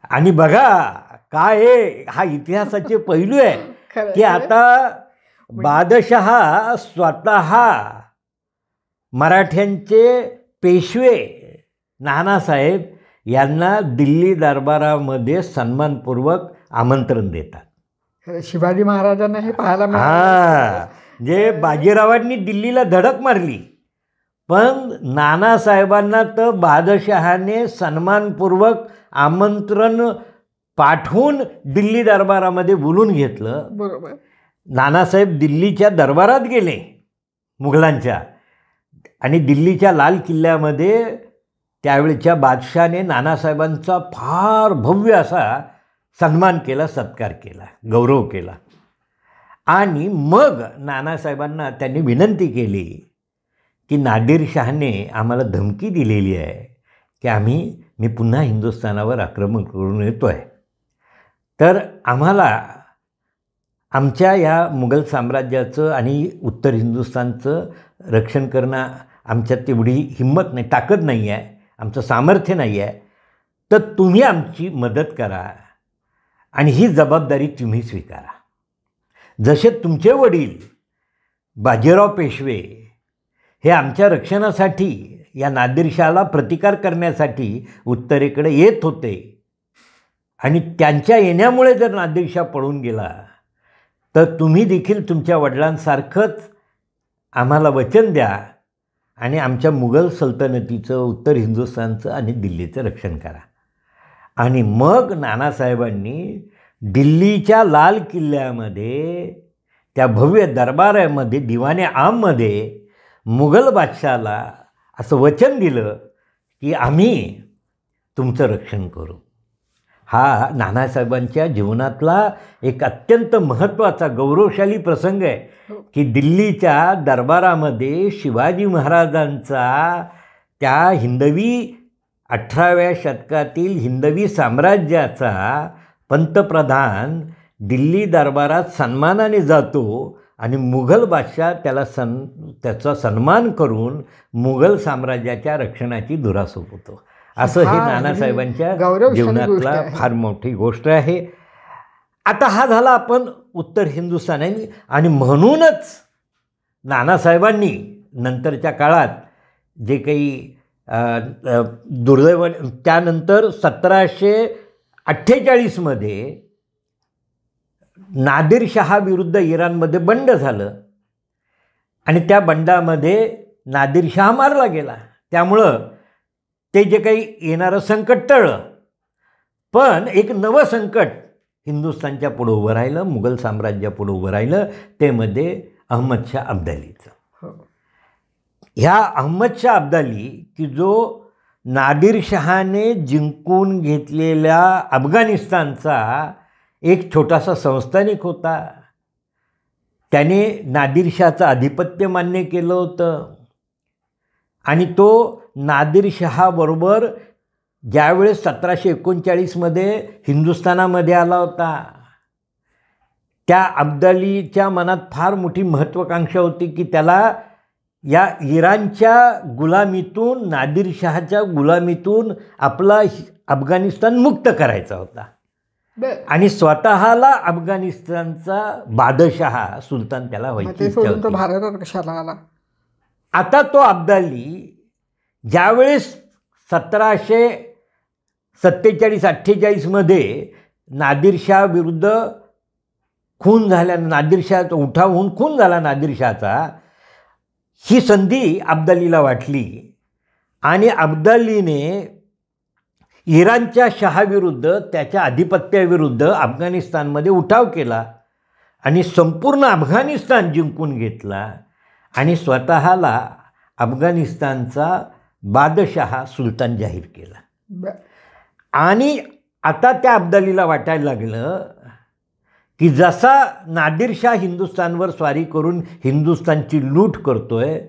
आणि बघा काय हा इतिहासाचे पैलू आहे की आता बादशहा स्वतः मराठ्यांचे पेशवे नानासाहेब यांना दिल्ली दरबारामध्ये सन्मानपूर्वक आमंत्रण देतात. शिवाजी महाराजांना हे पाहायला मिळालं. जे बाजीरावांनी दिल्लीला धडक मारली, पण नानासाहेबांना तर बादशहाने सन्मानपूर्वक आमंत्रण पाठवून दिल्ली दरबारामध्ये बोलून घेतलं. बरोबर. नानासाहेब दिल्लीच्या दरबारात गेले मुघलांच्या, आणि दिल्लीच्या लाल किल्ल्यामध्ये त्यावेळच्या बादशहाने नानासाहेबांचा फार भव्य असा सन्मान केला, सत्कार केला, गौरव केला. आणि मग नानासाहेबांना त्यांनी विनंती केली की नादिरशाहने आम्हाला धमकी दिलेली आहे की मी पुन्हा हिंदुस्थानावर आक्रमण करून येतो आहे, तर आम्हाला आमच्या या मुघल साम्राज्याचं आणि उत्तर हिंदुस्थानचं रक्षण करणं आमच्यात तेवढी हिंमत नाही, ताकद नाही आहे, आमचं सामर्थ्य नाही आहे, तर तुम्ही आमची मदत करा आणि ही जबाबदारी तुम्ही स्वीकारा. जसे तुमचे वडील बाजीराव पेशवे हे आमच्या रक्षणासाठी या नादिरशाहला प्रतिकार करण्यासाठी उत्तरेकडे येत होते आणि त्यांच्या येण्यामुळे जर नादिरशाह पळून गेला तर तुम्ही देखील तुमच्या वडिलांसारखंच आम्हाला वचन द्या आणि आमच्या मुघल सल्तनतीचं, उत्तर हिंदुस्थानचं आणि दिल्लीचं रक्षण करा. आणि मग नानासाहेबांनी दिल्लीच्या लाल किल्ल्यामध्ये त्या भव्य दरबारामध्ये दिवाने आममध्ये मुघल बादशाहाला असं वचन दिलं की आम्ही तुमचं रक्षण करू. हा नानासाहेबांच्या जीवनातला एक अत्यंत महत्त्वाचा गौरवशाली प्रसंग आहे की दिल्लीच्या दरबारामध्ये शिवाजी महाराजांचा त्या हिंदवी 18व्या शतकातील हिंदवी साम्राज्याचा पंतप्रधान दिल्ली दरबारात सन्मानाने जातो आणि मुघल बादशाह त्याचा सन्मान करून मुघल साम्राज्याच्या रक्षणाची धुरा सोपवतो. असं हे नानासाहेबांच्या जीवनातला फार मोठी गोष्ट आहे. आता हा झाला आपण उत्तर हिंदुस्थानी, आणि म्हणूनच नानासाहेबांनी नंतरच्या काळात जे काही दुर्दैव त्यानंतर 1748मध्ये नादिरशाहाविरुद्ध इराणमध्ये बंड झालं आणि त्या बंडामध्ये नादिरशाह मारला गेला. त्यामुळं ते जे काही येणारं संकट टळलं, पण एक नवं संकट हिंदुस्थानच्या पुढं उभं राहिलं, मुघल साम्राज्यापुढं उभं राहिलं, ते मध्ये अहमदशाह अब्दालीचं. ह्या अहमदशाह अब्दाली की जो नादिरशहाने जिंकून घेतलेल्या अफगाणिस्तानचा एक छोटासा संस्थानिक होता. त्याने नादिरशाहचं आधिपत्य मान्य केलं होतं आणि तो नादिरशहाबरोबर ज्यावेळेस 1739मध्ये हिंदुस्थानामध्ये आला होता, त्या अब्दालीच्या मनात फार मोठी महत्त्वाकांक्षा होती की त्याला या इराणच्या गुलामीतून, नादिरशहाच्या गुलामीतून आपला अफगाणिस्तान मुक्त करायचा होता आणि स्वतःला अफगाणिस्तानचा बादशहा सुलतान त्याला व्हायची इच्छा होती. भारतात कशाला आला? आता तो अब्दाली ज्यावेळेस 1747-48मध्ये नादिरशाह विरुद्ध खून झाल्या, नादिरशाहचा उठाव होऊन खून झाला नादिरशाहचा, ही संधी अब्दालीला वाटली आणि अब्दालीने इराणच्या शहाविरुद्ध, त्याच्या आधिपत्याविरुद्ध अफगाणिस्तानमध्ये उठाव केला आणि संपूर्ण अफगाणिस्तान जिंकून घेतला आणि स्वतःला अफगाणिस्तानचा बादशहा सुलतान जाहीर केला. आणि आता त्या अब्दालीला वाटायला लागलं की जसा नादिरशाह हिंदुस्थानवर स्वारी करून हिंदुस्थानची लूट करतोय,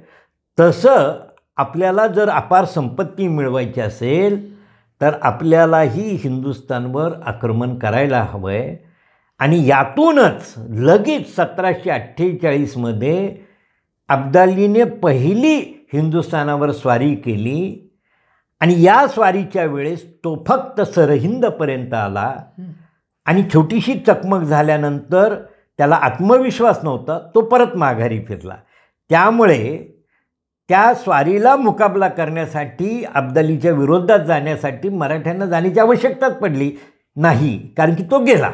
तसं आपल्याला जर अपार संपत्ती मिळवायची असेल तर आपल्यालाही हिंदुस्थानवर आक्रमण करायला हवं आहे. आणि यातूनच लगेच 1748मध्ये अब्दालीने पहिली हिंदुस्थानावर स्वारी केली आणि या स्वारीच्या वेळेस तो फक्त सरहिंदपर्यंत आला आणि छोटीशी चकमक झाल्यानंतर त्याला आत्मविश्वास नव्हता, तो परत माघारी फिरला. त्यामुळे त्या स्वारीला मुकाबला करण्यासाठी, अब्दालीच्या विरोधात जाण्यासाठी मराठ्यांना जाण्याची आवश्यकताच पडली नाही, कारण की तो गेला.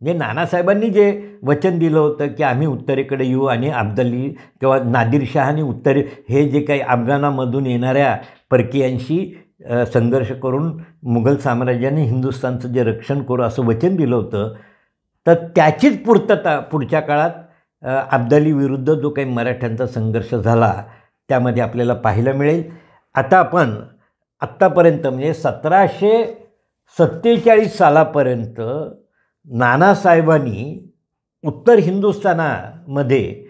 म्हणजे नानासाहेबांनी जे वचन दिलं होतं की आम्ही उत्तरेकडे येऊ आणि अब्दाली किंवा नादिरशहाने हे जे काही अफगाणामधून येणाऱ्या परकीयांशी संघर्ष करून मुघल साम्राज्याने हिंदुस्थानचं जे रक्षण करू असं वचन दिलं होतं, तर त्याचीच पूर्तता पुढच्या काळात अब्दाली विरुद्ध जो काही मराठ्यांचा संघर्ष झाला त्यामध्ये आपल्याला पाहायला मिळेल. आता आपण आत्तापर्यंत म्हणजे 1747 सालापर्यंत नानासाहेबांनी उत्तर हिंदुस्थानामध्ये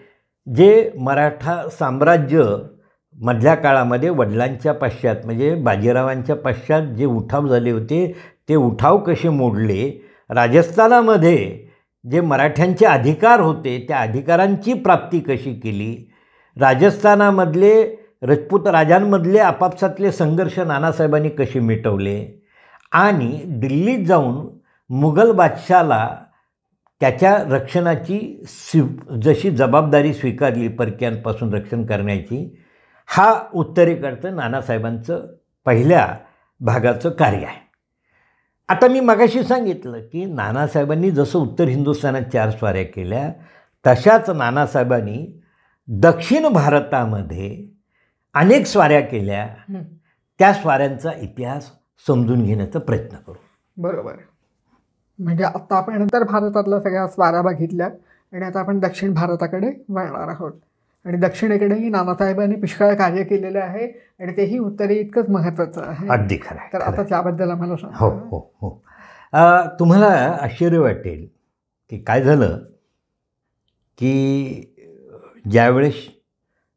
जे मराठा साम्राज्य मधल्या काळामध्ये वडिलांच्या पश्चात म्हणजे बाजीरावांच्या पश्चात जे उठाव झाले होते ते उठाव कसे मोडले, राजस्थानामध्ये जे मराठ्यांचे अधिकार होते त्या अधिकारांची प्राप्ती कशी केली, राजस्थानामधले राजपूत राजांमधले आपापसातले संघर्ष नानासाहेबांनी कसे मिटवले आणि दिल्लीत जाऊन मुघल बादशाला त्याच्या रक्षणाची जशी जबाबदारी स्वीकारली परक्यांपासून रक्षण करण्याची, हा उत्तरेकडचं नानासाहेबांचं पहिल्या भागाचं कार्य आहे. आता मी मगाशी सांगितलं की नानासाहेबांनी जसं उत्तर हिंदुस्थानात 4 स्वाऱ्या केल्या, तशाच नानासाहेबांनी दक्षिण भारतामध्ये अनेक स्वाऱ्या केल्या. त्या स्वाऱ्यांचा इतिहास समजून घेण्याचा प्रयत्न करू. बरोबर. म्हणजे आता आपण नंतर भारतातल्या सगळ्या स्वाऱ्या बघितल्या आणि आता आपण दक्षिण भारताकडे वळणार आहोत. आणि दक्षिणेकडेही नानासाहेबांनी पुष्कळ कार्य केलेलं आहे आणि तेही उत्तरे इतकंच महत्त्वाचं आहे. अगदी खरं आहे. तर आता त्याबद्दल आम्हाला सांगा. हो हो हो. तुम्हाला आश्चर्य वाटेल की काय झालं की ज्यावेळेस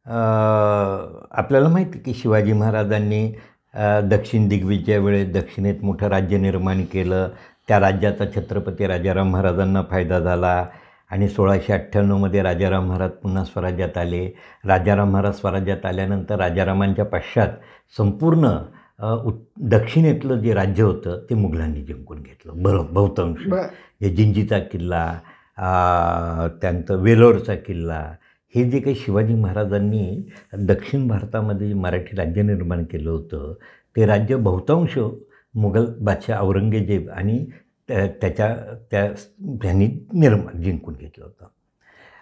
आपल्याला माहिती की शिवाजी महाराजांनी दक्षिण दिग्विजय वेळेस दक्षिणेत मोठं राज्य निर्माण केलं. त्या राज्याचा छत्रपती राजाराम महाराजांना फायदा झाला आणि 1698मध्ये राजाराम महाराज पुन्हा स्वराज्यात आले. राजाराम महाराज स्वराज्यात आल्यानंतर राजारामांच्या पश्चात संपूर्ण दक्षिणेतलं जे राज्य होतं ते मुघलांनी जिंकून घेतलं बहुतांश. हे जिंजीचा किल्ला, त्यानंतर वेलोरचा किल्ला, हे जे काही शिवाजी महाराजांनी दक्षिण भारतामध्ये मराठी राज्य निर्माण केलं होतं ते राज्य बहुतांश मुघल बादशाह औरंगजेब आणि त्यांनी जिंकून घेतलं होतं.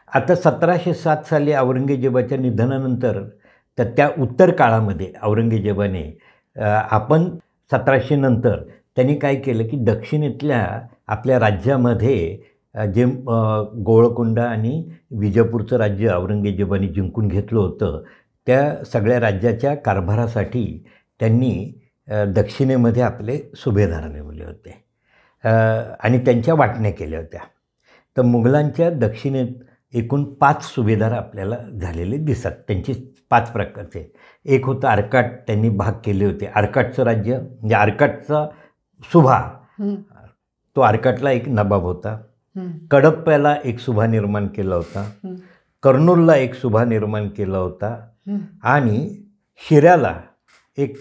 आता 1707 साली औरंगजेबाच्या निधनानंतर तर त्या उत्तर काळामध्ये औरंगजेबाने आपण 1700 नंतर त्यांनी काय केलं की दक्षिणेतल्या आपल्या राज्यामध्ये जे गोवळकोंडा आणि विजापूरचं राज्य औरंगजेबाने जिंकून घेतलं होतं त्या सगळ्या राज्याच्या कारभारासाठी त्यांनी दक्षिणेमध्ये आपले सुभेदार नेमले होते आणि त्यांच्या वाटण्या केल्या होत्या. तर मुघलांच्या दक्षिणेत एकूण 5 सुभेदार आपल्याला झालेले दिसतात. त्यांचे 5 प्रकारचे. एक होतं अर्काट, त्यांनी भाग केले होते. अर्काटचं राज्य म्हणजे अर्काटचा सुभा, तो अर्काटला एक नबाब होता. कडप्प्याला एक सुभा निर्माण केला होता. कर्नूलला एक सुभा निर्माण केला होता. आणि शिऱ्याला एक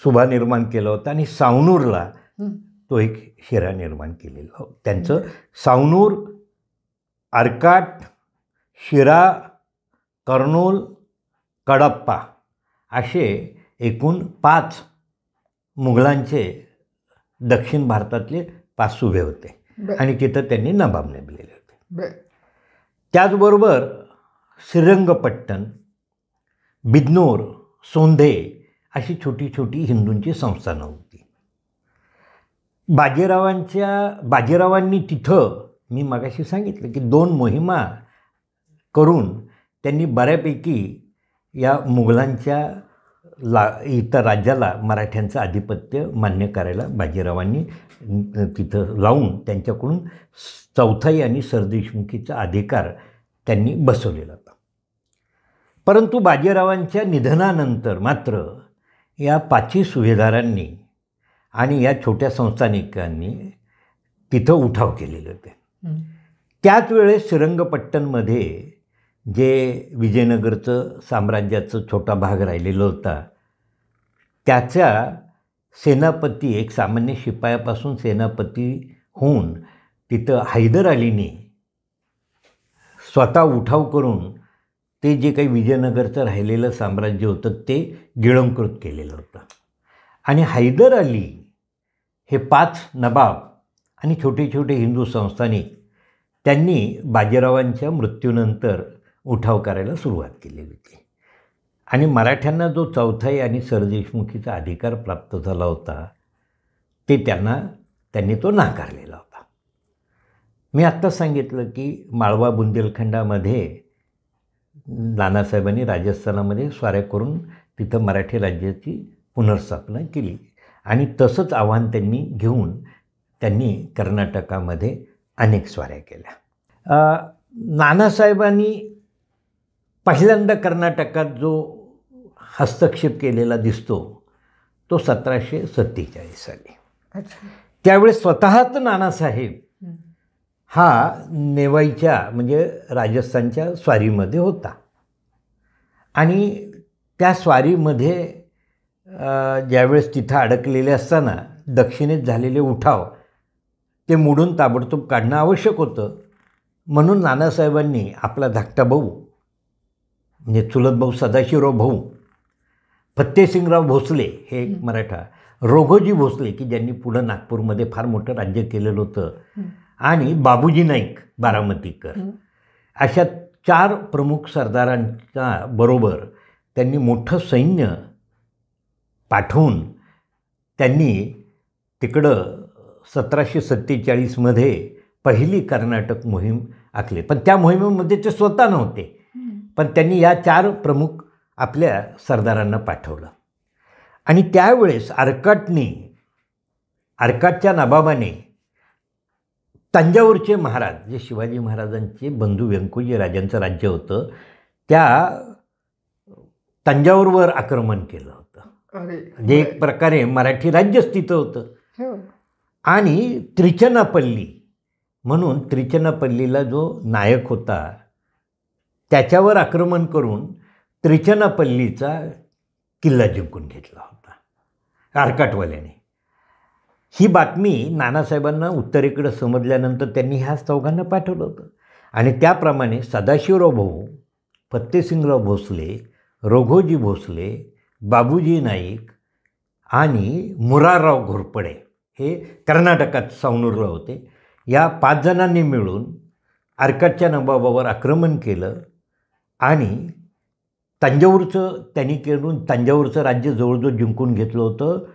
सुभा निर्माण केला होता. आणि सावनूरला तो एक शिरा निर्माण केलेला होता. त्यांचं सावनूर, अर्काट, शिरा, कर्नूल, कडप्पा असे एकूण 5 मुघलांचे दक्षिण भारतातले 5 सुभे होते. आणि तिथं त्यांनी नबाब नेमलेले होते. त्याचबरोबर श्रीरंगपट्टण, बिदनूर, सोंधे अशी छोटी छोटी हिंदूंची संस्थानं होती. बाजीरावांनी तिथं मी मगाशी सांगितलं की 2 मोहिमा करून त्यांनी बऱ्यापैकी या मुघलांच्या इतर राज्याला मराठ्यांचं आधिपत्य मान्य करायला बाजीरावांनी तिथं लावून त्यांच्याकडून चौथाई आणि सरदेशमुखीचा अधिकार त्यांनी बसवलेला होता. परंतु बाजीरावांच्या निधनानंतर मात्र या 5ही सुभेदारांनी आणि या छोट्या संस्थानिकांनी तिथं उठाव केलेले होते. त्याच वेळेस श्रीरंगपट्टणमध्ये जे विजयनगरचं साम्राज्याचं छोटा भाग राहिलेला होता, त्याच्या सेनापती, एक सामान्य शिपायापासून सेनापती होऊन तिथं हैदर अलीने स्वतः उठाव करून ते जे काही विजयनगरचं राहिलेलं साम्राज्य होतं ते गिळंकृत केलेलं होतं. आणि हैदर अली हे 5 नबाब आणि छोटे छोटे हिंदू संस्थानिक त्यांनी बाजीरावांच्या मृत्यूनंतर उठाव करायला सुरुवात केली होती. आणि मराठ्यांना जो चौथाई आणि सरदेशमुखीचा अधिकार प्राप्त झाला होता ते त्यांनी तो नाकारलेला होता. मी आत्ताच सांगितलं की माळवा बुंदेलखंडामध्ये नानासाहेबांनी राजस्थानामध्ये स्वाऱ्या करून तिथं मराठी राज्याची पुनर्स्थापना केली. आणि तसंच आव्हान त्यांनी घेऊन त्यांनी कर्नाटकामध्ये अनेक स्वाऱ्या केल्या. नानासाहेबांनी पहिल्यांदा कर्नाटकात जो हस्तक्षेप केलेला दिसतो तो 1747 साली. त्यावेळेस स्वतःच नानासाहेब हा नेवाईच्या म्हणजे राजस्थानच्या स्वारीमध्ये होता. आणि त्या स्वारीमध्ये ज्यावेळेस तिथं अडकलेले असताना दक्षिणेत झालेले उठाव ते मोडून ताबडतोब काढणं आवश्यक होतं. म्हणून नानासाहेबांनी आपला धाकटा भाऊ म्हणजे चुलत भाऊ सदाशिवराव भाऊ, फत्तेसिंगराव भोसले हे एक मराठा, रोघोजी भोसले की ज्यांनी पुढं नागपूरमध्ये फार मोठं राज्य केलेलं होतं, आणि बाबूजी नाईक बारामतीकर, अशा 4 प्रमुख सरदारांच्या बरोबर त्यांनी मोठं सैन्य पाठवून त्यांनी तिकडं 1747मध्ये पहिली कर्नाटक मोहीम आखली. पण त्या मोहिमेमध्ये ते स्वतः नव्हते, पण त्यांनी या 4 प्रमुख आपल्या सरदारांना पाठवलं. आणि त्यावेळेस अर्काटच्या नबाबाने तंजावरचे महाराज जे शिवाजी महाराजांचे बंधू व्यंकोजी राजांचं राज्य होतं त्या तंजावरवर आक्रमण केलं होतं, जे एक प्रकारे मराठी राज्यच तिथं होतं. आणि त्रिचनापल्ली म्हणून त्रिचनापल्लीला जो नायक होता त्याच्यावर आक्रमण करून त्रिचनापल्लीचा किल्ला जिंकून घेतला होता अर्काटवाल्याने. ही बातमी नानासाहेबांना उत्तरेकडे समजल्यानंतर त्यांनी ह्या चौघांना पाठवलं होतं. आणि त्याप्रमाणे सदाशिवराव भाऊ, फत्तेसिंगराव भोसले, रोघोजी भोसले, बाबूजी नाईक आणि मुरारराव घोरपडे हे कर्नाटकात सावनूरला होते. या 5 जणांनी मिळून अर्काटच्या नबाबावर आक्रमण केलं आणि तंजावरचं राज्य जवळजवळ जिंकून घेतलं होतं,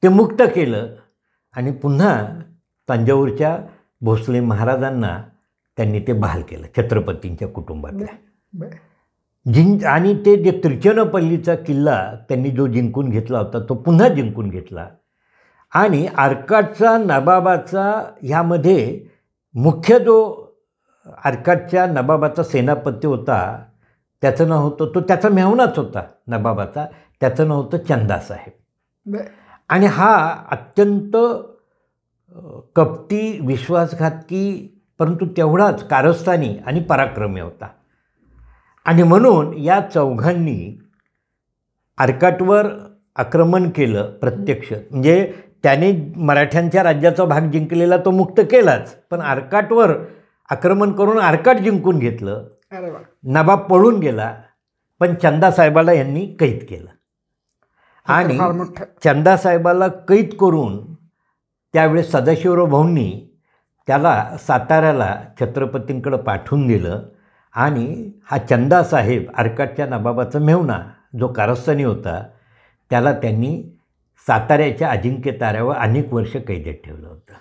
ते मुक्त केलं. आणि पुन्हा तंजावरच्या भोसले महाराजांना त्यांनी ते बहाल केलं छत्रपतींच्या कुटुंबातल्या. आणि ते जे त्रिचनापल्लीचा किल्ला त्यांनी जो जिंकून घेतला होता तो पुन्हा जिंकून घेतला. आणि अर्काटचा नबाबाचा ह्यामध्ये मुख्य जो अर्काटच्या नवाबाचा सेनापती होता, त्याचं नाव होतं, तो त्याचा मेहुणाच होता नवाबाचा, त्याचं नाव होतं चंदासाहेब. आणि हा अत्यंत कपटी, विश्वासघातकी, परंतु तेवढाच कारस्थानी आणि पराक्रमी होता. आणि म्हणून या चौघांनी अर्काटवर आक्रमण केलं प्रत्यक्ष. म्हणजे त्याने मराठ्यांच्या राज्याचा भाग जिंकलेला तो मुक्त केलाच, पण अर्काटवर आक्रमण करून अर्काट जिंकून घेतलं. नवाब पळून गेला, पण चंदासाहेबाला यांनी कैद केलं. आणि चंदासाहेबाला कैद करून त्यावेळेस सदाशिवराव भाऊंनी त्याला साताऱ्याला छत्रपतींकडं पाठवून दिलं. आणि हा चंदासाहेब, अर्काटच्या नवाबाचा मेहुणा, जो कारस्थानी होता, त्याला त्यांनी साताऱ्याच्या अजिंक्यताऱ्यावर अनेक वर्ष कैदेत ठेवलं होतं.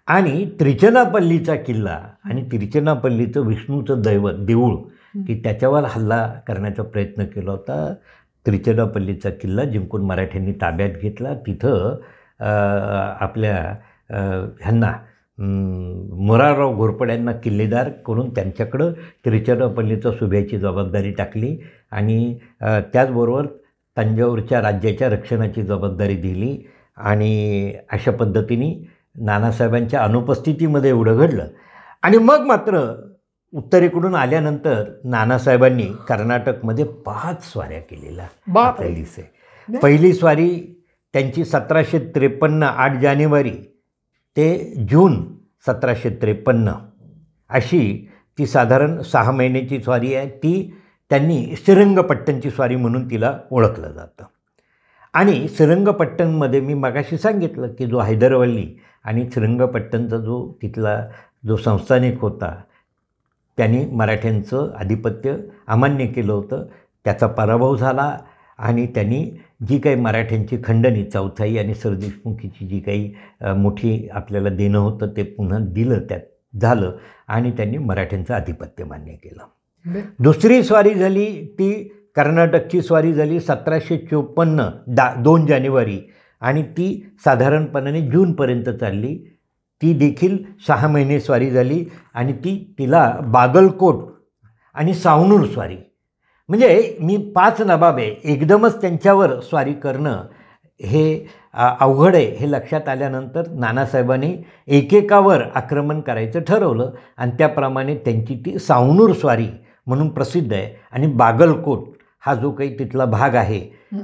आणि त्रिचनापल्लीचा किल्ला आणि त्रिचनापल्लीचं विष्णूचं देऊळ, की त्याच्यावर हल्ला करण्याचा प्रयत्न केला होता. त्रिचनापल्लीचा किल्ला जिंकून मराठ्यांनी ताब्यात घेतला. तिथं आपल्या ह्यांना मोरारराव घोरपड्यांना किल्लेदार करून त्यांच्याकडं त्रिचनापल्लीचं सुभ्याची जबाबदारी टाकली. आणि त्याचबरोबर तंजावरच्या राज्याच्या रक्षणाची जबाबदारी दिली. आणि अशा पद्धतीने नानासाहेबांच्या अनुपस्थितीमध्ये एवढं घडलं. आणि मग मात्र उत्तरेकडून आल्यानंतर नानासाहेबांनी कर्नाटकमध्ये 5 स्वाऱ्या केलेल्या. पहिली स्वारी त्यांची 1753 8 जानेवारी ते जून 1753 अशी ती साधारण 6 महिन्याची स्वारी आहे. ती त्यांनी श्रीरंगपट्टणची स्वारी म्हणून तिला ओळखलं जातं. आणि श्रीरंगपट्टणमध्ये मी मगाशी सांगितलं की जो हैदरवल्ली आणि श्रीरंगपट्टणचा जो तिथला जो संस्थानिक होता, त्यांनी मराठ्यांचं आधिपत्य अमान्य केलं होतं. त्याचा पराभव झाला आणि त्यांनी जी काही मराठ्यांची खंडणी, चौथाई आणि सरदेशमुखीची जी काही मोठी आपल्याला देणं होतं ते पुन्हा दिलं, त्यात झालं. आणि त्यांनी मराठ्यांचं आधिपत्य मान्य केलं. दुसरी स्वारी झाली ती कर्नाटकची स्वारी झाली 1754 2 जानेवारी आणि ती साधारणपणाने जूनपर्यंत चालली. ती देखील 6 महिने स्वारी झाली. आणि तिला बागलकोट आणि सावनूर स्वारी, म्हणजे मी 5 नवाब आहे, एकदमच त्यांच्यावर स्वारी करणं हे अवघड आहे. हे लक्षात आल्यानंतर नानासाहेबांनी एकेकावर आक्रमण करायचं ठरवलं. आणि त्याप्रमाणे त्यांची ती सावनूर स्वारी म्हणून प्रसिद्ध आहे. आणि बागलकोट हा जो काही तिथला भाग आहे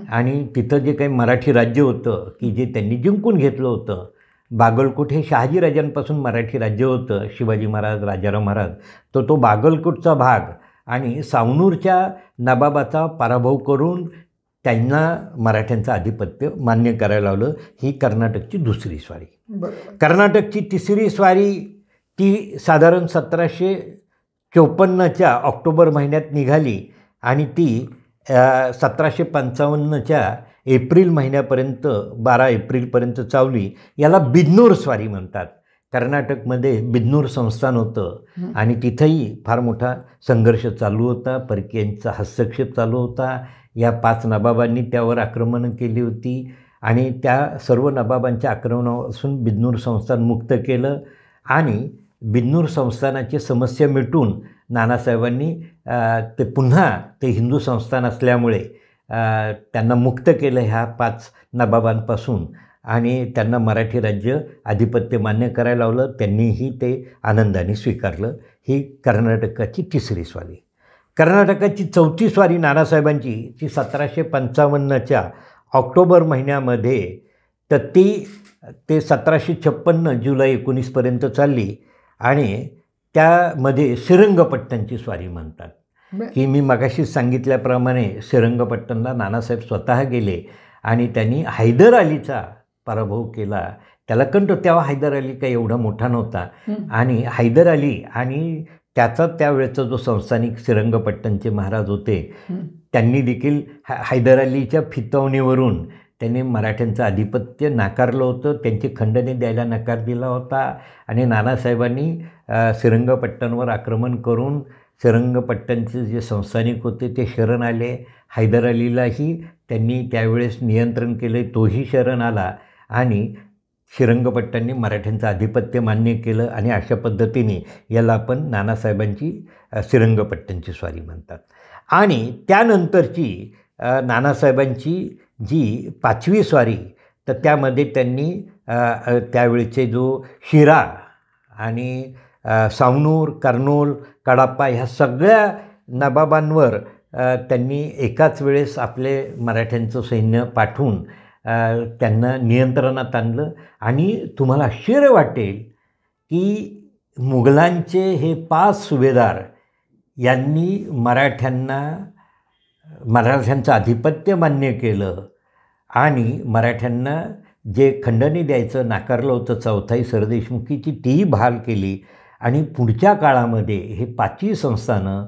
आणि तिथं जे काही मराठी राज्य होतं की जे त्यांनी जिंकून घेतलं होतं, बागलकोट हे शहाजीराजांपासून मराठी राज्य होतं, शिवाजी महाराज, राजाराम महाराज, तो बागलकोटचा भाग आणि सावनूरच्या नवाबाचा पराभव करून त्यांना मराठ्यांचं आधिपत्य मान्य करायला लावलं. ही कर्नाटकची दुसरी स्वारी. कर्नाटकची तिसरी स्वारी ती साधारण 1754च्या ऑक्टोबर महिन्यात निघाली आणि ती 1755च्या एप्रिल महिन्यापर्यंत 12 एप्रिलपर्यंत चावली. याला बिदनूर स्वारी म्हणतात. कर्नाटकमध्ये बिदनूर संस्थान होतं आणि तिथंही फार मोठा संघर्ष चालू होता, परकीयांचा हस्तक्षेप चालू होता. या 5 नवाबांनी त्यावर आक्रमणं केली होती आणि त्या सर्व नवाबांच्या आक्रमणापासून बिदनूर संस्थान मुक्त केलं. आणि बिदनूर संस्थानाची समस्या मिटून नानासाहेबांनी ते पुन्हा ते हिंदू संस्थान असल्यामुळे त्यांना मुक्त केलं ह्या 5 नवाबांपासून आणि त्यांना मराठी राज्य आधिपत्य मान्य करायला लावलं. त्यांनीही ते आनंदाने स्वीकारलं. ही कर्नाटकाची तिसरी स्वारी. कर्नाटकाची चौथी स्वारी नानासाहेबांची ती 1755च्या ऑक्टोबर महिन्यामध्ये, तर ते 1756 जुलै 19पर्यंत चालली. आणि त्यामध्ये श्रीरंगपट्टणची स्वारी म्हणतात की मी मगाशीच सांगितल्याप्रमाणे श्रीरंगपट्टणला नानासाहेब स्वतः गेले आणि त्यांनी हैदर अलीचा पराभव केला. त्याला कंटो तेव्हा हैदर अली काही एवढा मोठा नव्हता. आणि हैदर अली आणि त्याचा त्यावेळेचा जो संस्थानिक श्रीरंगपट्टणचे महाराज होते, त्यांनी देखील हैदर अलीच्या फितवणीवरून त्यांनी मराठ्यांचं आधिपत्य नाकारलं होतं. त्यांची खंडणी द्यायला नकार दिला होता. आणि नानासाहेबांनी श्रीरंगपट्टणवर आक्रमण करून श्रीरंगपट्टणचे जे संस्थानिक होते ते शरण आले. हैदर अलीलाही त्यांनी त्यावेळेस नियंत्रण केले, तोही शरण आला. आणि श्रीरंगपट्टांनी मराठ्यांचं आधिपत्य मान्य केलं आणि अशा पद्धतीने याला आपण नानासाहेबांची श्रीरंगपट्ट्यांची स्वारी म्हणतात. आणि त्यानंतरची नानासाहेबांची जी 5वी स्वारी, तर त्यामध्ये त्यांनी त्यावेळेचे जो शिरा आणि सावनूर, कर्नूल, कडाप्पा ह्या सगळ्या नवाबांवर त्यांनी एकाच वेळेस आपले मराठ्यांचं सैन्य पाठवून त्यांना नियंत्रणात आणलं. आणि तुम्हाला आश्चर्य वाटेल की मुघलांचे हे 5 सुभेदार यांनी मराठ्यांचं आधिपत्य मान्य केलं आणि मराठ्यांना जे खंडणी द्यायचं नाकारलं होतं चौथाई सरदेशमुखीची, तीही बहाल केली. आणि पुढच्या काळामध्ये हे 5ही संस्थानं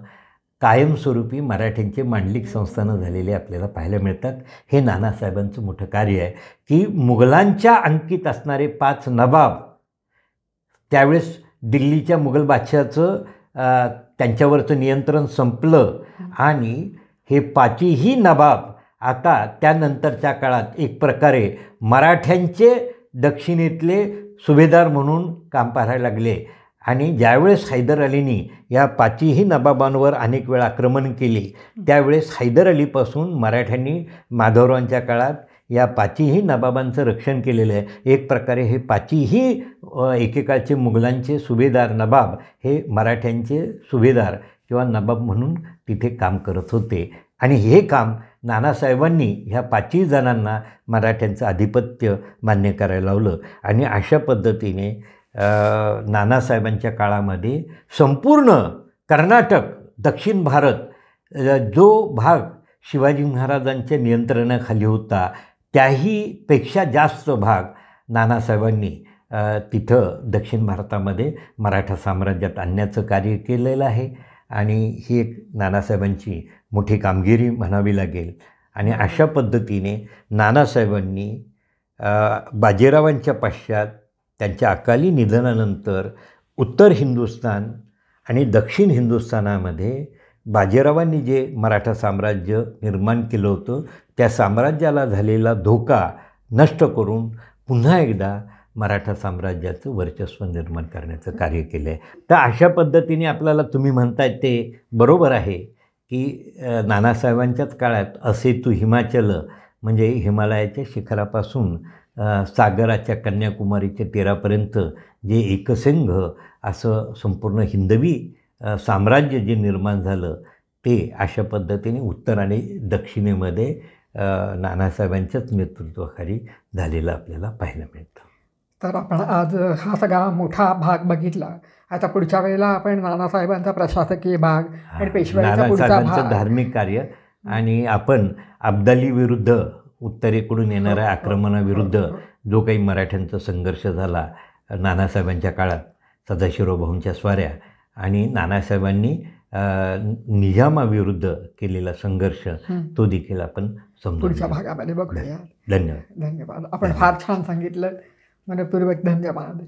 कायमस्वरूपी मराठ्यांचे मांडलिक संस्थानं झालेले आपल्याला पाहायला मिळतात. हे नानासाहेबांचं मोठं कार्य आहे की मुघलांच्या अंकित असणारे 5 नवाब, त्यावेळेस दिल्लीच्या मुघल बादशहाचं त्यांच्यावरचं नियंत्रण संपलं आणि हे 5ही नवाब आता त्यानंतरच्या काळात एक प्रकारे मराठ्यांचे दक्षिणेतले सुभेदार म्हणून काम पाहायला लागले. आणि ज्यावेळेस हैदर अलीनी या 5ही नवाबांवर अनेक वेळा आक्रमण केले, त्यावेळेस हैदर अलीपासून मराठ्यांनी माधवरावांच्या काळात या 5ही नवाबांचं रक्षण केलेलं आहे. एक प्रकारे हे 5ही एकेकाळचे मुघलांचे सुभेदार नवाब हे मराठ्यांचे सुभेदार किंवा नवाब म्हणून तिथे काम करत होते. आणि हे काम नानासाहेबांनी ह्या 5ही जणांना मराठ्यांचं आधिपत्य मान्य करायला लावलं. आणि अशा पद्धतीने नानासाहेबांच्या काळामध्ये संपूर्ण कर्नाटक, दक्षिण भारत जो भाग शिवाजी महाराजांच्या नियंत्रणाखाली होता, त्याहीपेक्षा जास्त भाग नानासाहेबांनी तिथं दक्षिण भारतामध्ये मराठा साम्राज्यात आणण्याचं कार्य केलेलं आहे. आणि ही एक नानासाहेबांची मोठी कामगिरी म्हणावी लागेल. आणि अशा पद्धतीने नानासाहेबांनी बाजीरावांच्या पश्चात त्यांच्या अकाली निधनानंतर उत्तर हिंदुस्थान आणि दक्षिण हिंदुस्थानामध्ये बाजीरावांनी जे मराठा साम्राज्य निर्माण केलं होतं, त्या साम्राज्याला झालेला धोका नष्ट करून पुन्हा एकदा मराठा साम्राज्याचं वर्चस्व निर्माण करण्याचं कार्य केलं आहे. तर अशा पद्धतीने आपल्याला तुम्ही म्हणताय ते बरोबर आहे की नानासाहेबांच्याच काळात असेतू हिमाचल म्हणजे हिमालयाच्या शिखरापासून सागराच्या कन्याकुमारीच्या तीरापर्यंत जे एकसंघ असं संपूर्ण हिंदवी साम्राज्य जे निर्माण झालं, ते अशा पद्धतीने उत्तर आणि दक्षिणेमध्ये नानासाहेबांच्याच नेतृत्वाखाली झालेलं आपल्याला पाहायला मिळतं. तर आपण आज हा सगळा मोठा भाग बघितला. आता पुढच्या वेळेला आपण नानासाहेबांचा प्रशासकीय भाग आणि पेशवाईचा पुढचा नानासाहेबांचं भाग, धार्मिक कार्य आणि आपण अब्दाली विरुद्ध उत्तरेकडून येणाऱ्या आक्रमणाविरुद्ध जो काही मराठ्यांचा संघर्ष झाला नानासाहेबांच्या काळात, सदाशिवराव भाऊंच्या स्वाऱ्या आणि नानासाहेबांनी निजामाविरुद्ध केलेला संघर्ष, तो देखील आपण समजून पुढच्या भागामध्ये बघूया. धन्यवाद. धन्यवाद. आपण फार छान सांगितलं. मनपूर्वक धन्यवाद.